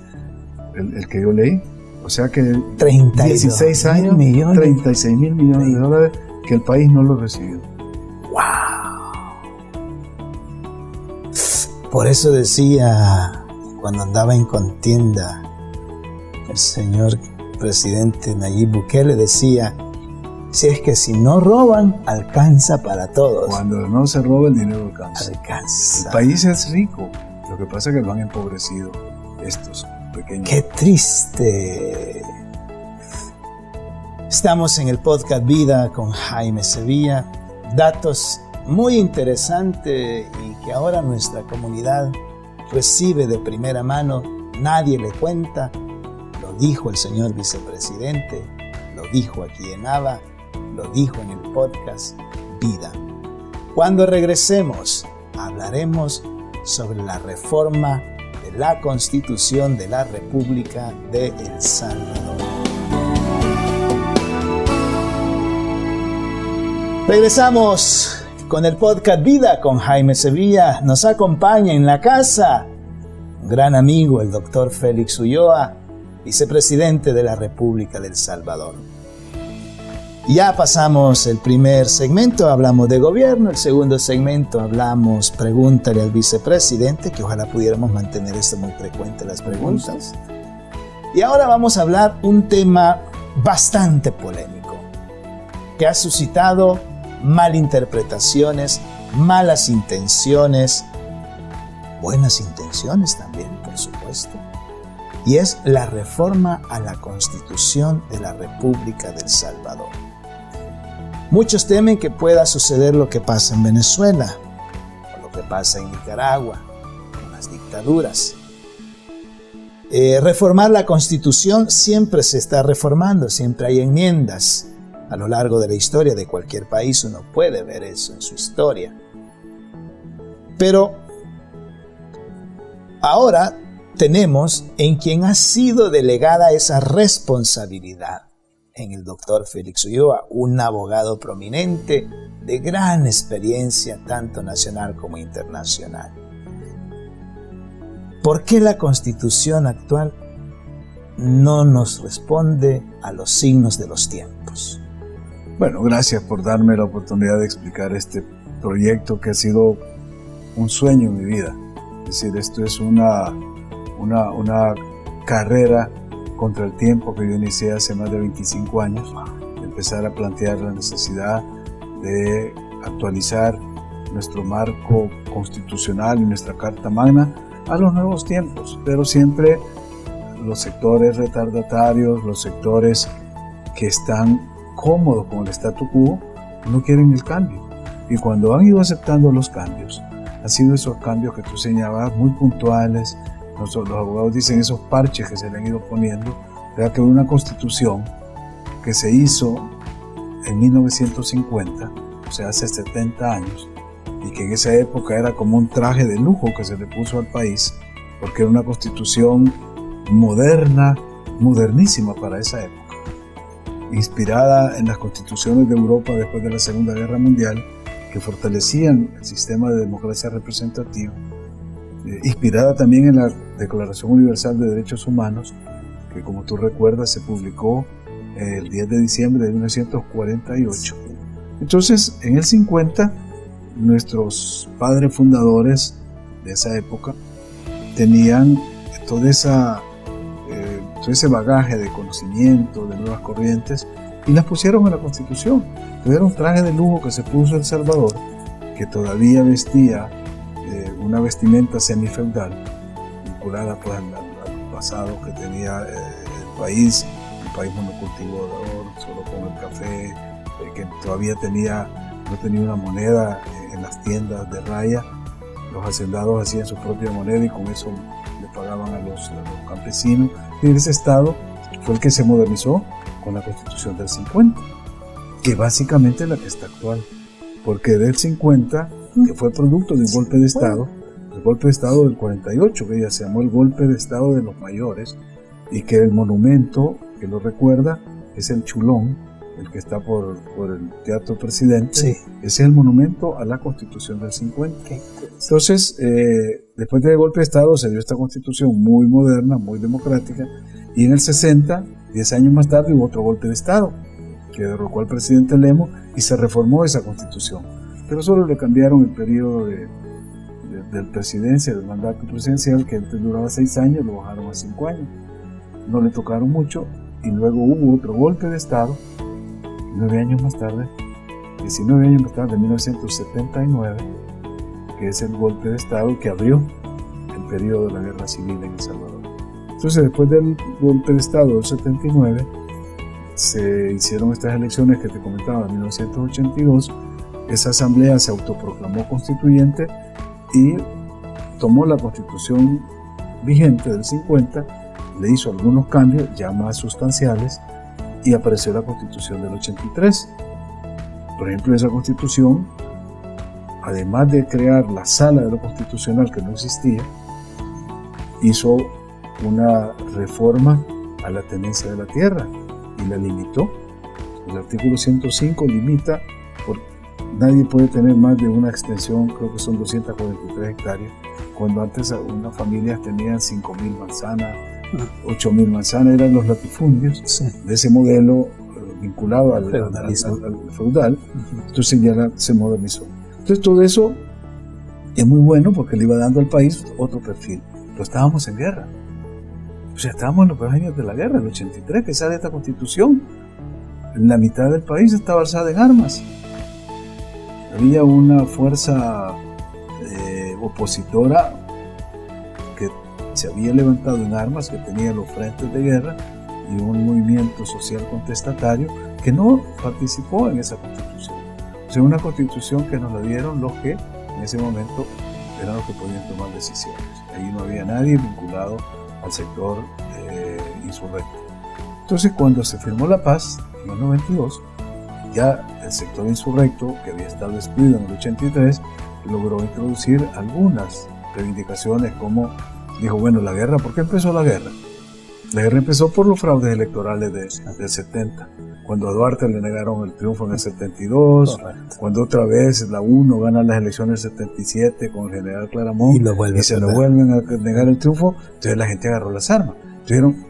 el que yo leí. O sea que 16 años, 36 mil millones de dólares que el país no lo recibió. ¡Wow! Por eso decía, cuando andaba en contienda, el señor presidente Nayib Bukele decía, si no roban, alcanza para todos. Cuando no se roba, el dinero alcanza. Alcanza. El país es rico, lo que pasa es que lo han empobrecido estos pequeños. ¡Qué triste! Estamos en el podcast Vida con Jaime Sevilla. Datos muy interesantes y que ahora nuestra comunidad recibe de primera mano. Nadie le cuenta. Lo dijo el señor vicepresidente, lo dijo aquí en ABA, lo dijo en el podcast Vida. Cuando regresemos, hablaremos sobre la reforma de la Constitución de la República de El Salvador. Regresamos con el podcast Vida con Jaime Sevilla. Nos acompaña en la casa un gran amigo, el doctor Félix Ulloa, vicepresidente de la República de El Salvador. Ya pasamos el primer segmento, hablamos de gobierno. El segundo segmento hablamos, pregúntale al vicepresidente, que ojalá pudiéramos mantener esto muy frecuente, las preguntas. Y ahora vamos a hablar un tema bastante polémico, que ha suscitado malinterpretaciones, malas intenciones, buenas intenciones también, por supuesto. Y es la reforma a la Constitución de la República de El Salvador. Muchos temen que pueda suceder lo que pasa en Venezuela, o lo que pasa en Nicaragua, con las dictaduras. Reformar la Constitución siempre se está reformando, siempre hay enmiendas. A lo largo de la historia de cualquier país uno puede ver eso en su historia. Pero ahora tenemos en quien ha sido delegada esa responsabilidad, en el doctor Félix Ulloa, un abogado prominente de gran experiencia tanto nacional como internacional. ¿Por qué la Constitución actual no nos responde a los signos de los tiempos? Bueno, gracias por darme la oportunidad de explicar este proyecto que ha sido un sueño en mi vida. Es decir, esto es una carrera contra el tiempo que yo inicié hace más de 25 años, empezar a plantear la necesidad de actualizar nuestro marco constitucional y nuestra Carta Magna a los nuevos tiempos, pero siempre los sectores retardatarios, los sectores que están cómodos con el statu quo, no quieren el cambio. Y cuando han ido aceptando los cambios, han sido esos cambios que tú señalabas muy puntuales. Los abogados dicen esos parches que se le han ido poniendo, que una constitución que se hizo en 1950, o sea, hace 70 años, y que en esa época era como un traje de lujo que se le puso al país, porque era una constitución moderna, modernísima para esa época, inspirada en las constituciones de Europa después de la Segunda Guerra Mundial, que fortalecían el sistema de democracia representativa, inspirada también en la Declaración Universal de Derechos Humanos, que como tú recuerdas se publicó el 10 de diciembre de 1948. Entonces, en el 50, nuestros padres fundadores de esa época tenían todo ese bagaje de conocimiento, de nuevas corrientes, y las pusieron en la Constitución. Era un traje de lujo que se puso El Salvador, que todavía vestía una vestimenta semifeudal, vinculada pues al pasado que tenía el país, un país monocultivador, solo con el café, que todavía no tenía una moneda en las tiendas de raya. Los hacendados hacían su propia moneda y con eso le pagaban a los campesinos. Y ese estado fue el que se modernizó con la Constitución del 50, que básicamente es la que está actual, porque del 50 que fue producto de un golpe de Estado, el golpe de Estado del 48, que ya se llamó el golpe de Estado de los mayores, y que el monumento que lo recuerda es el Chulón, el que está por el Teatro Presidente. Sí. Ese es el monumento a la Constitución del 50. Entonces, después del golpe de Estado se dio esta Constitución muy moderna, muy democrática, y en el 60, 10 años más tarde, hubo otro golpe de Estado, que derrocó al presidente Lemos y se reformó esa Constitución. Pero solo le cambiaron el periodo del presidencia, del mandato presidencial, que antes duraba 6 años, lo bajaron a 5 años. No le tocaron mucho, y luego hubo otro golpe de Estado, 19 años más tarde, en 1979, que es el golpe de Estado que abrió el periodo de la guerra civil en El Salvador. Entonces, después del golpe de Estado del 79, se hicieron estas elecciones que te comentaba en 1982. Esa asamblea se autoproclamó constituyente y tomó la Constitución vigente del 50, le hizo algunos cambios ya más sustanciales y apareció la Constitución del 83. Por ejemplo, esa Constitución, además de crear la Sala de lo Constitucional, que no existía, hizo una reforma a la tenencia de la tierra y la limitó. El artículo 105 limita, nadie puede tener más de una extensión, creo que son 243 hectáreas, cuando antes unas familias tenían 5.000 manzanas, 8.000 manzanas, eran los latifundios, sí, de ese modelo vinculado al feudal. Entonces ya se modernizó. Entonces todo eso es muy bueno porque le iba dando al país otro perfil. Pero estábamos en guerra. O sea, estábamos en los peores años de la guerra, el 83, que sale esta Constitución. La mitad del país estaba alzada en armas. Había una fuerza opositora que se había levantado en armas, que tenía los frentes de guerra, y un movimiento social contestatario que no participó en esa Constitución. O sea, una Constitución que nos la dieron los que en ese momento eran los que podían tomar decisiones. Ahí no había nadie vinculado al sector insurrecto. Entonces, cuando se firmó la paz en el 92, ya el sector insurrecto, que había estado excluido en el 83, logró introducir algunas reivindicaciones, como dijo, bueno, la guerra, ¿por qué empezó la guerra? La guerra empezó por los fraudes electorales del 70, cuando a Duarte le negaron el triunfo en el 72, correcto, cuando otra vez la UNO gana las elecciones del 77 con el general Claramón y se lo vuelven a negar el triunfo. Entonces la gente agarró las armas. Entonces,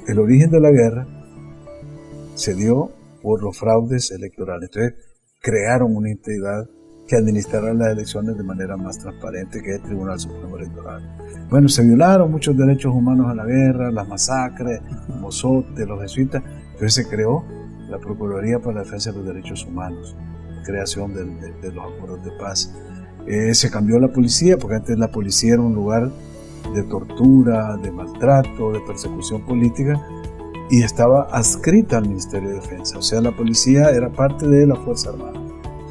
el origen de la guerra se dio por los fraudes electorales. Entonces crearon una entidad que administrara las elecciones de manera más transparente, que es el Tribunal Supremo Electoral. Bueno, se violaron muchos derechos humanos en la guerra, las masacres, Mozote, los jesuitas. Entonces se creó la Procuraduría para la Defensa de los Derechos Humanos, creación de los acuerdos de paz. Se cambió la policía, porque antes la policía era un lugar de tortura, de maltrato, de persecución política, y estaba adscrita al Ministerio de Defensa. O sea, la policía era parte de la Fuerza Armada.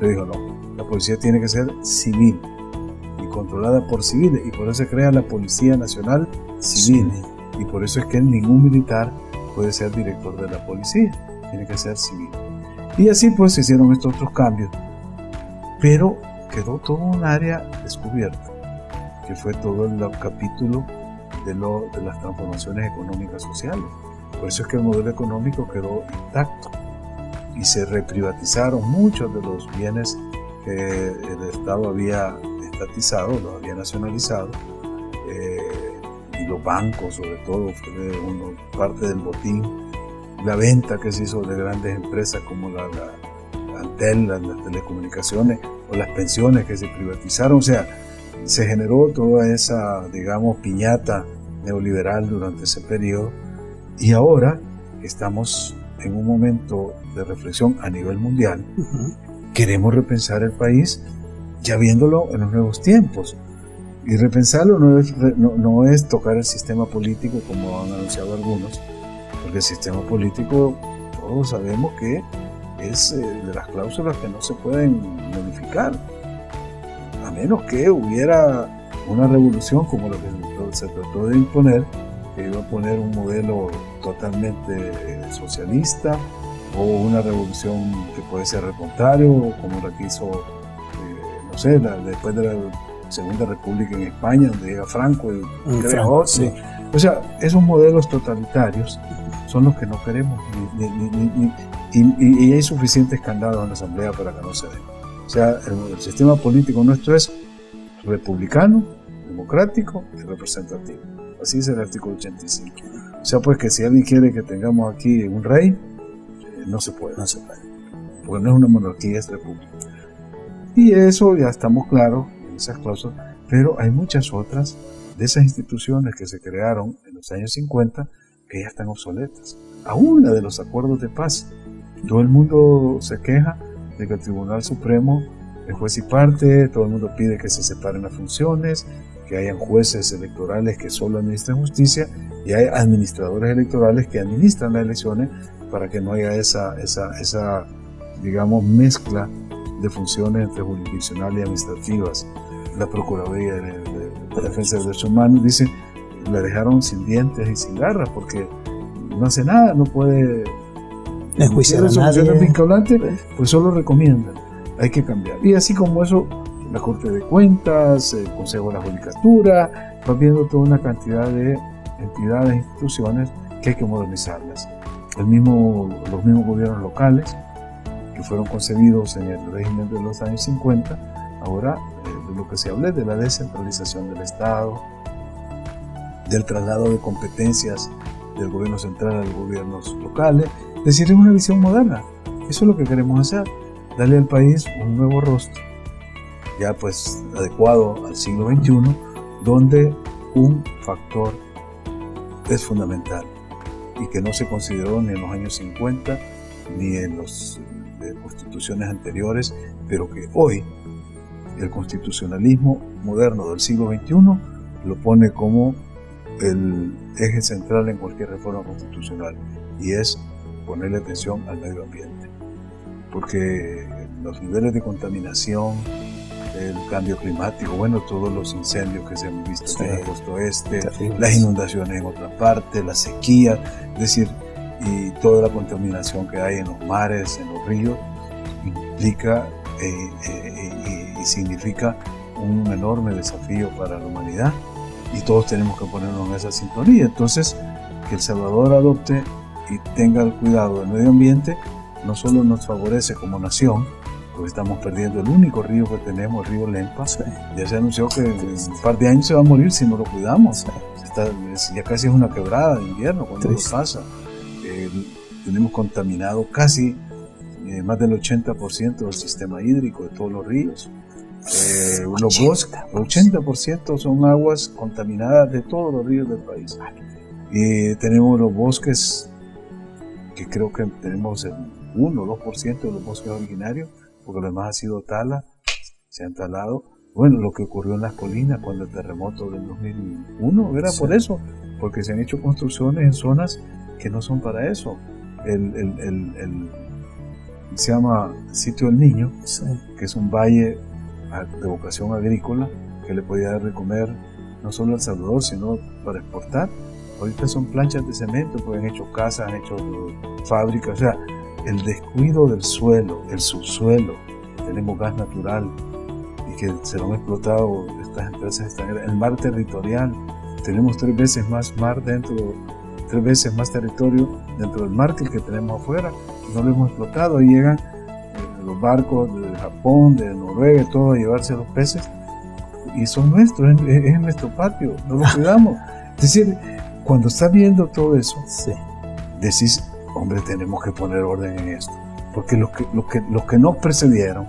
Se dijo, no, la policía tiene que ser civil y controlada por civiles, y por eso se crea la Policía Nacional Civil. Y por eso es que ningún militar puede ser director de la policía, tiene que ser civil. Y así pues se hicieron estos otros cambios, pero quedó todo un área descubierta, que fue todo el capítulo de las transformaciones económicas sociales. Por eso es que el modelo económico quedó intacto y se reprivatizaron muchos de los bienes que el Estado había estatizado, los había nacionalizado, y los bancos sobre todo fue parte del botín. La venta que se hizo de grandes empresas como la Antel, las telecomunicaciones, o las pensiones que se privatizaron. O sea, se generó toda esa, digamos, piñata neoliberal durante ese periodo, y ahora estamos en un momento de reflexión a nivel mundial. Queremos repensar el país ya viéndolo en los nuevos tiempos, y repensarlo no es tocar el sistema político como han anunciado algunos, porque el sistema político todos sabemos que es de las cláusulas que no se pueden modificar, a menos que hubiera una revolución como lo que se trató de imponer, que iba a poner un modelo totalmente socialista, o una revolución que puede ser al contrario, como la que hizo no sé, después de la Segunda República en España, donde llega Franco y crea otro. Sí. O sea, esos modelos totalitarios son los que no queremos y hay suficientes candados en la Asamblea para que no se den. O sea, el sistema político nuestro es republicano, democrático y representativo. Así es el artículo 85. O sea, pues que si alguien quiere que tengamos aquí un rey, no se puede. No se puede. Porque no es una monarquía, es república. Y eso ya estamos claros en esas cláusulas, pero hay muchas otras de esas instituciones que se crearon en los años 50 que ya están obsoletas. Aún la de los acuerdos de paz. Todo el mundo se queja de que el Tribunal Supremo es juez y parte, todo el mundo pide que se separen las funciones, que hayan jueces electorales que solo administran justicia y hay administradores electorales que administran las elecciones para que no haya esa digamos, mezcla de funciones entre jurisdiccionales y administrativas. La Procuraduría de Defensa de Derechos Humanos dice, la dejaron sin dientes y sin garras porque no hace nada, no puede enjuiciar a nadie. Vinculante, pues solo recomiendan, hay que cambiar. Y así como eso, la Corte de Cuentas, el Consejo de la Judicatura, va viendo toda una cantidad de entidades, instituciones que hay que modernizarlas. Los mismos gobiernos locales que fueron concebidos en el régimen de los años 50, ahora de lo que se habla es de la descentralización del Estado, del traslado de competencias del gobierno central a los gobiernos locales, es decir, es una visión moderna. Eso es lo que queremos hacer, darle al país un nuevo rostro, ya pues adecuado al siglo XXI, donde un factor es fundamental y que no se consideró ni en los años 50 ni en las constituciones anteriores, pero que hoy el constitucionalismo moderno del siglo XXI lo pone como el eje central en cualquier reforma constitucional, y es ponerle atención al medio ambiente, porque los niveles de contaminación, el cambio climático, bueno, todos los incendios que se han visto en la costa oeste, las inundaciones en otra parte, la sequía, es decir, y toda la contaminación que hay en los mares, en los ríos, implica y significa un enorme desafío para la humanidad, y todos tenemos que ponernos en esa sintonía. Entonces, que El Salvador adopte y tenga el cuidado del medio ambiente no solo nos favorece como nación, porque estamos perdiendo el único río que tenemos, el río Lempa. Ya se anunció que en un par de años se va a morir si no lo cuidamos. Ya casi es una quebrada de invierno cuando lo pasa. Tenemos contaminado casi más del 80% del sistema hídrico de todos los ríos. Los bosques, el 80% son aguas contaminadas de todos los ríos del país. Y tenemos los bosques, que creo que tenemos el 1 o 2% de los bosques originarios, porque lo demás ha sido tala, se han talado. Bueno, lo que ocurrió en las colinas cuando el terremoto del 2001 era por eso, porque se han hecho construcciones en zonas que no son para eso. Se llama Sitio del Niño, que es un valle de vocación agrícola que le podía dar de comer no solo a El Salvador, sino para exportar. Ahorita son planchas de cemento, pues han hecho casas, han hecho fábricas. O sea, el descuido del suelo, el subsuelo, tenemos gas natural y que se lo han explotado estas empresas extranjeras. El mar territorial, tenemos 3 veces más mar dentro, 3 veces más territorio dentro del mar que el que tenemos afuera, no lo hemos explotado. Ahí llegan los barcos de Japón, de Noruega, todo a llevarse los peces, y son nuestros, es en nuestro patio, no los cuidamos. Es decir, cuando estás viendo todo eso, decís, hombre, tenemos que poner orden en esto, porque los que nos precedieron,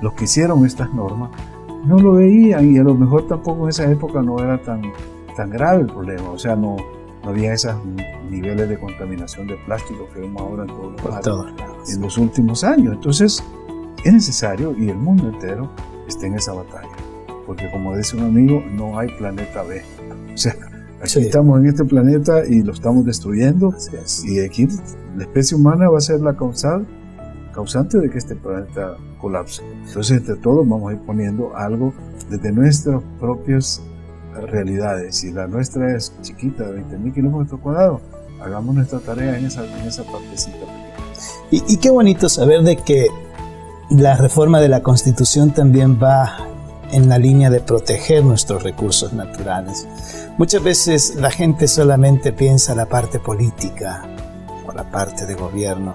los que hicieron estas normas, no lo veían, y a lo mejor tampoco en esa época no era tan grave el problema. O sea, no había esos niveles de contaminación de plástico que vemos ahora en todos los lados en los últimos años. Entonces, es necesario, y el mundo entero está en esa batalla, porque como dice un amigo, no hay planeta B. O sea, aquí estamos en este planeta y lo estamos destruyendo, y aquí la especie humana va a ser la causante de que este planeta colapse. Entonces, entre todos vamos a ir poniendo algo desde nuestras propias realidades. Si la nuestra es chiquita, de 20.000 kilómetros cuadrados, hagamos nuestra tarea en esa partecita pequeña. Y qué bonito saber de que la reforma de la Constitución también va en la línea de proteger nuestros recursos naturales. Muchas veces la gente solamente piensa la parte política o la parte de gobierno.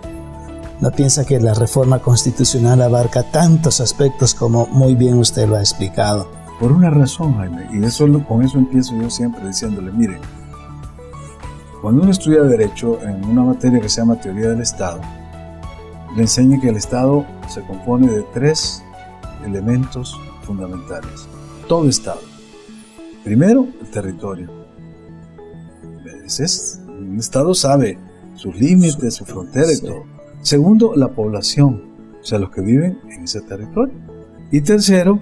No piensa que la reforma constitucional abarca tantos aspectos como muy bien usted lo ha explicado. Por una razón, Jaime, y con eso empiezo yo siempre diciéndole, mire, cuando uno estudia Derecho en una materia que se llama Teoría del Estado, le enseña que el Estado se compone de 3 elementos fundamentales. Todo Estado. Primero, el territorio. Un Estado sabe sus límites, su frontera y todo. Segundo, la población, o sea, los que viven en ese territorio. Y tercero,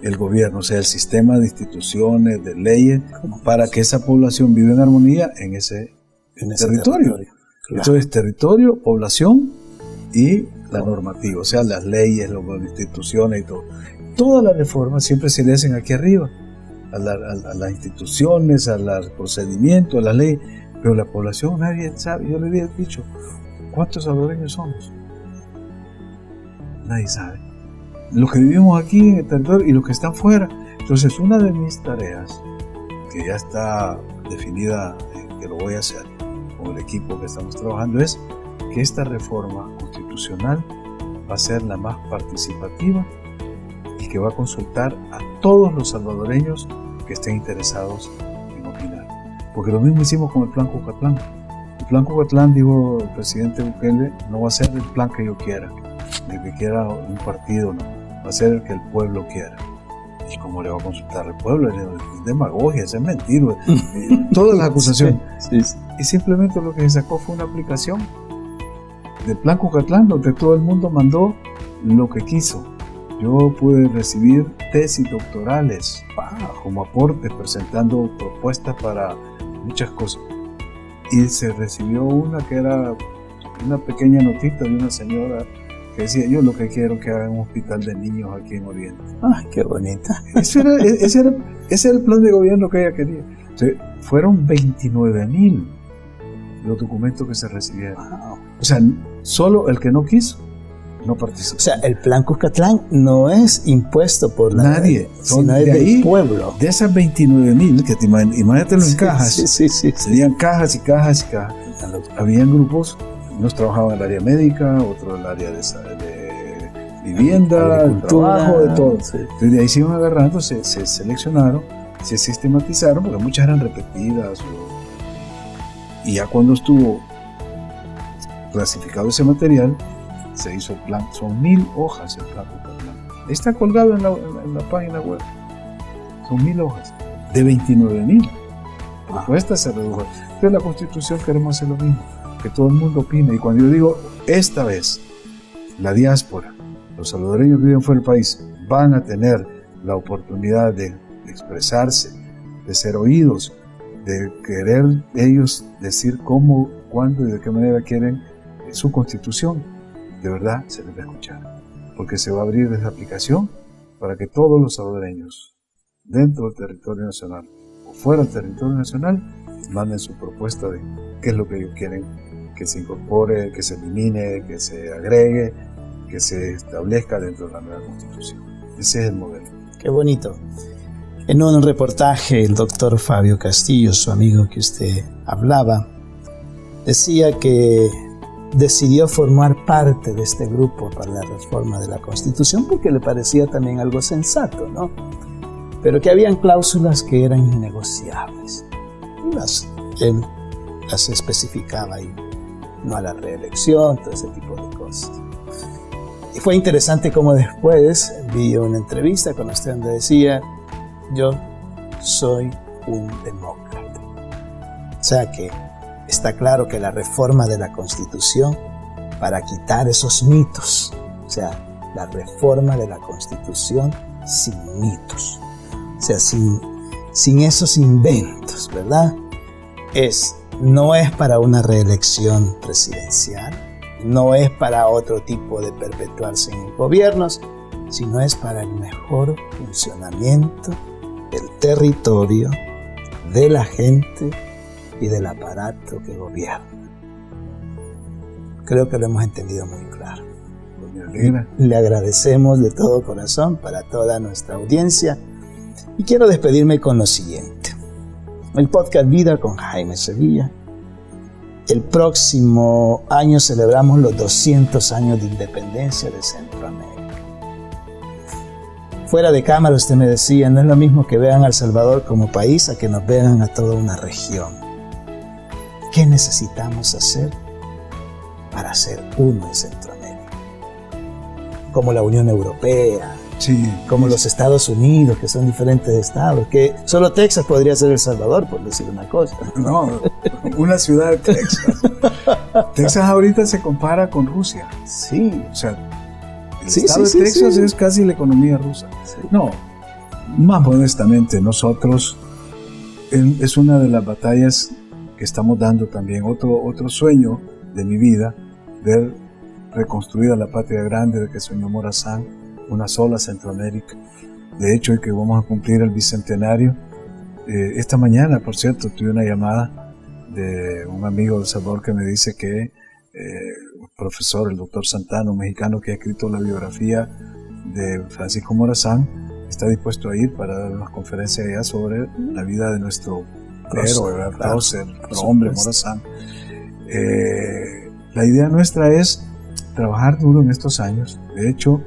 el gobierno, o sea, el sistema de instituciones, de leyes, para que esa población viva en armonía en ese territorio. Claro. Entonces, territorio, población y la normativa, o sea, las leyes, las instituciones y todo. Todas las reformas siempre se le hacen aquí arriba, a las instituciones, a los procedimientos, a las leyes, pero la población nadie sabe. Yo le había dicho, ¿cuántos salvadoreños somos? Nadie sabe. Los que vivimos aquí en el territorio y los que están fuera. Entonces, una de mis tareas, que ya está definida, que lo voy a hacer con el equipo que estamos trabajando, es que esta reforma constitucional va a ser la más participativa y que va a consultar a todos los salvadoreños que estén interesados en opinar. Porque lo mismo hicimos con el Plan Cucatlán. El Plan Cucatlán, dijo el presidente Bukele, no va a ser el plan que yo quiera, ni que quiera un partido, no. Va a ser el que el pueblo quiera. ¿Y cómo le va a consultar al pueblo? Es demagogia, es mentira. Todas las acusaciones. Sí. Y simplemente lo que se sacó fue una aplicación del Plan Cucatlán, donde todo el mundo mandó lo que quiso. Yo pude recibir tesis doctorales como aportes, presentando propuestas para muchas cosas. Y se recibió una que era una pequeña notita de una señora que decía, yo lo que quiero que hagan un hospital de niños aquí en Oriente. ¡Ay, qué bonita! Ese era el plan de gobierno que ella quería. O sea, fueron 29,000 los documentos que se recibieron. Wow. O sea, solo el que no quiso no participó. O sea, el Plan Cucatlán no es impuesto por nadie, sino es del pueblo. De esas 29,000, que imagínatelo en cajas, sí. serían cajas y cajas y cajas. Habían grupos, unos trabajaban en el área médica, otros en el área de vivienda, de trabajo, de todo. Sí. Entonces de ahí se iban agarrando, se seleccionaron, se sistematizaron, porque muchas eran repetidas. Y ya cuando estuvo clasificado ese material, se hizo el plan. Son 1,000 hojas el plan. Está colgado en la página web. Son 1,000 hojas de 29,000. La propuesta se redujo. Entonces la Constitución queremos hacer lo mismo, que todo el mundo opine. Y cuando yo digo, esta vez, la diáspora, los salvadoreños que viven fuera del país, van a tener la oportunidad de expresarse, de ser oídos, de querer ellos decir cómo, cuándo y de qué manera quieren su Constitución, de verdad se les va a escuchar, porque se va a abrir esa aplicación para que todos los salvadoreños, dentro del territorio nacional o fuera del territorio nacional, manden su propuesta de qué es lo que ellos quieren que se incorpore, que se elimine, que se agregue, que se establezca dentro de la nueva Constitución. Ese es el modelo. Qué bonito. En un reportaje, el doctor Fabio Castillo, su amigo que usted hablaba, decía que decidió formar parte de este grupo para la reforma de la Constitución porque le parecía también algo sensato, ¿no? Pero que habían cláusulas que eran innegociables. Él las especificaba ahí, no a la reelección, todo ese tipo de cosas. Y fue interesante como después vi una entrevista con usted donde decía, yo soy un demócrata. O sea que está claro que la reforma de la Constitución, para quitar esos mitos, o sea, la reforma de la Constitución sin mitos, o sea, sin esos inventos, ¿verdad? No es para una reelección presidencial, no es para otro tipo de perpetuarse en gobiernos, sino es para el mejor funcionamiento del territorio, de la gente y del aparato que gobierna. Creo que lo hemos entendido muy claro. Pues mi Me alegra. Le agradecemos de todo corazón para toda nuestra audiencia y quiero despedirme con lo siguiente. El podcast Vida con Jaime Sevilla. El próximo año celebramos los 200 años de independencia de Centroamérica. Fuera de cámara usted me decía, no es lo mismo que vean a El Salvador como país a que nos vean a toda una región. ¿Qué necesitamos hacer para ser uno en Centroamérica? Como la Unión Europea, Sí, como los Estados Unidos, que son diferentes estados, que solo Texas podría ser El Salvador, por decir una cosa. no, una ciudad de Texas. Texas ahorita se compara con Rusia. Sí. O sea, el Sí, estado sí, de sí, Texas sí. es casi la economía rusa. Sí. No, más modestamente, nosotros es una de las batallas que estamos dando también. Otro sueño de mi vida, ver reconstruida la patria grande de que soñó Morazán, una sola Centroamérica. De hecho, hoy que vamos a cumplir el bicentenario, esta mañana, por cierto, tuve una llamada de un amigo de El Salvador que me dice que un profesor, el doctor Santana, un mexicano que ha escrito la biografía de Francisco Morazán, está dispuesto a ir para dar una conferencia allá sobre la vida de nuestro héroe, ¿verdad? Prócer, hombre Morazán. La idea nuestra es trabajar duro en estos años. De hecho,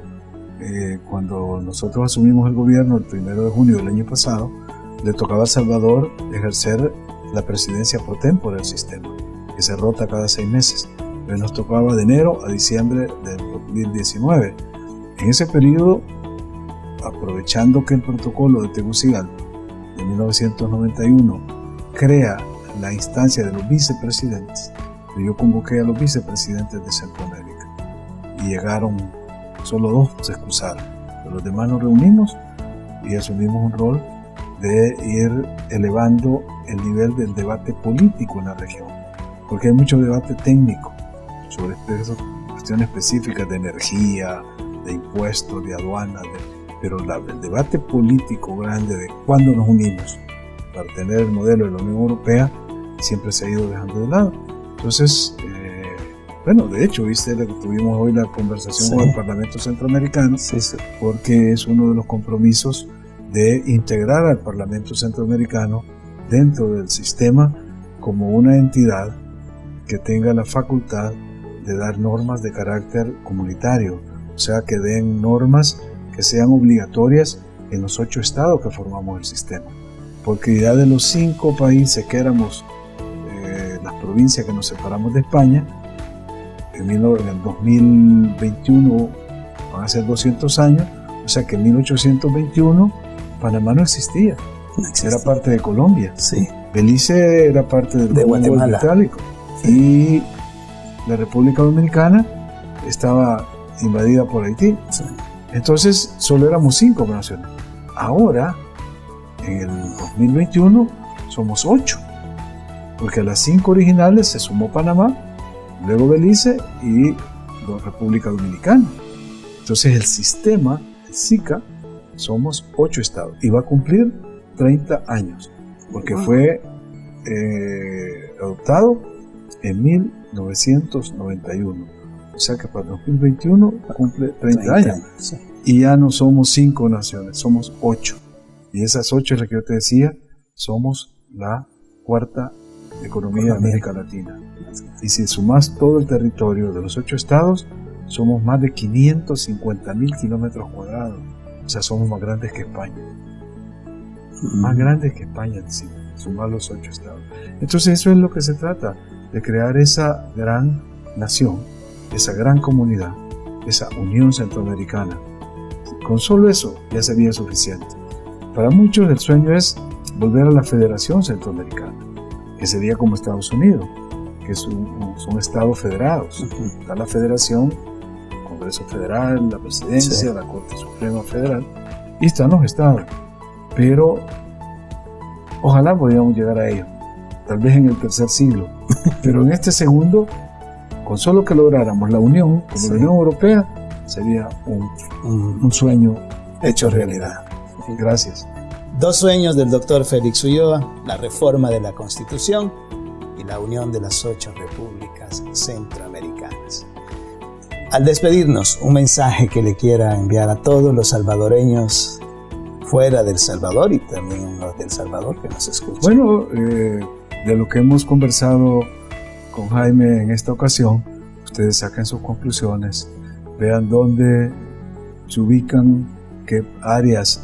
cuando nosotros asumimos el gobierno el 1 de junio del año pasado, le tocaba a El Salvador ejercer la presidencia pro tempore del sistema, que se rota cada 6 meses. Entonces nos tocaba de enero a diciembre del 2019. En ese periodo, aprovechando que el protocolo de Tegucigalpa de 1991 crea la instancia de los vicepresidentes, yo convoqué a los vicepresidentes de Centroamérica y llegaron, solo 2 se excusaron, pero los demás nos reunimos y asumimos un rol de ir elevando el nivel del debate político en la región, porque hay mucho debate técnico sobre cuestiones específicas de energía, de impuestos, de aduanas, pero el debate político grande de cuándo nos unimos para tener el modelo de la Unión Europea siempre se ha ido dejando de lado. Entonces, bueno, de hecho, viste que tuvimos hoy la conversación con el Parlamento Centroamericano, porque es uno de los compromisos de integrar al Parlamento Centroamericano dentro del sistema como una entidad que tenga la facultad de dar normas de carácter comunitario, o sea, que den normas que sean obligatorias en los 8 estados que formamos el sistema, porque ya de los 5 países que éramos las provincias que nos separamos de España, en el 2021 van a ser 200 años, o sea que en 1821 Panamá no existía, era parte de Colombia, Belice era parte del Guatemala británico, y la República Dominicana estaba invadida por Haití. Entonces solo éramos 5 naciones. Ahora, en el 2021, somos 8, porque a las 5 originales se sumó Panamá, luego Belice y la República Dominicana. Entonces el sistema, el SICA, somos 8 estados y va a cumplir 30 años, porque fue adoptado en 1991. O sea que para 2021 cumple 30 años. Y ya no somos 5 naciones, somos 8. Y esas 8 es la que yo te decía, somos la 4ª economía de América Latina. Y si sumas todo el territorio de los 8 estados, somos más de 550,000 kilómetros cuadrados. O sea, somos más grandes que España. Más grandes que España, sí, sumar los 8 estados. Entonces eso es lo que se trata, de crear esa gran nación, esa gran comunidad, esa Unión Centroamericana. Con solo eso ya sería suficiente. Para muchos el sueño es volver a la Federación Centroamericana, que sería como Estados Unidos, que son estados federados. Está la Federación, el Congreso Federal, la Presidencia, la Corte Suprema Federal, y están los estados. Pero ojalá podamos llegar a ello, tal vez en el 3er siglo, pero en este segundo, con solo que lográramos la unión, como la Unión Europea, sería un sueño hecho realidad. Gracias. 2 sueños del doctor Félix Ulloa: la reforma de la Constitución y la unión de las 8 repúblicas centroamericanas. Al despedirnos, un mensaje que le quiera enviar a todos los salvadoreños fuera del Salvador y también los del Salvador que nos escuchan. Bueno, de lo que hemos conversado con Jaime en esta ocasión, ustedes saquen sus conclusiones, vean dónde se ubican, qué áreas,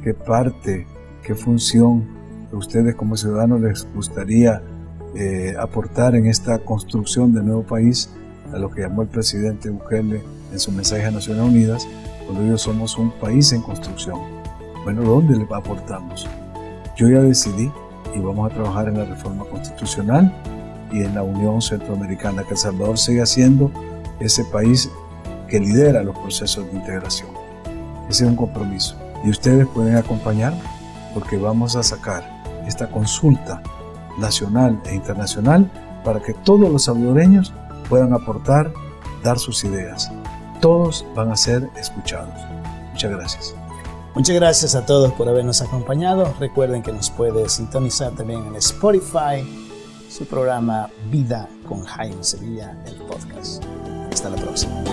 qué parte, qué función a ustedes como ciudadanos les gustaría aportar en esta construcción del nuevo país, a lo que llamó el presidente Bukele en su mensaje a Naciones Unidas, cuando ellos somos un país en construcción. Bueno, ¿dónde le aportamos? Yo ya decidí y vamos a trabajar en la reforma constitucional y en la Unión Centroamericana, que El Salvador siga siendo ese país que lidera los procesos de integración. Ese es un compromiso. Y ustedes pueden acompañarme porque vamos a sacar esta consulta nacional e internacional para que todos los salvadoreños puedan aportar, dar sus ideas. Todos van a ser escuchados. Muchas gracias. Muchas gracias a todos por habernos acompañado. Recuerden que nos puede sintonizar también en Spotify, su programa Vida con Jaime Sevilla, el podcast. Hasta la próxima.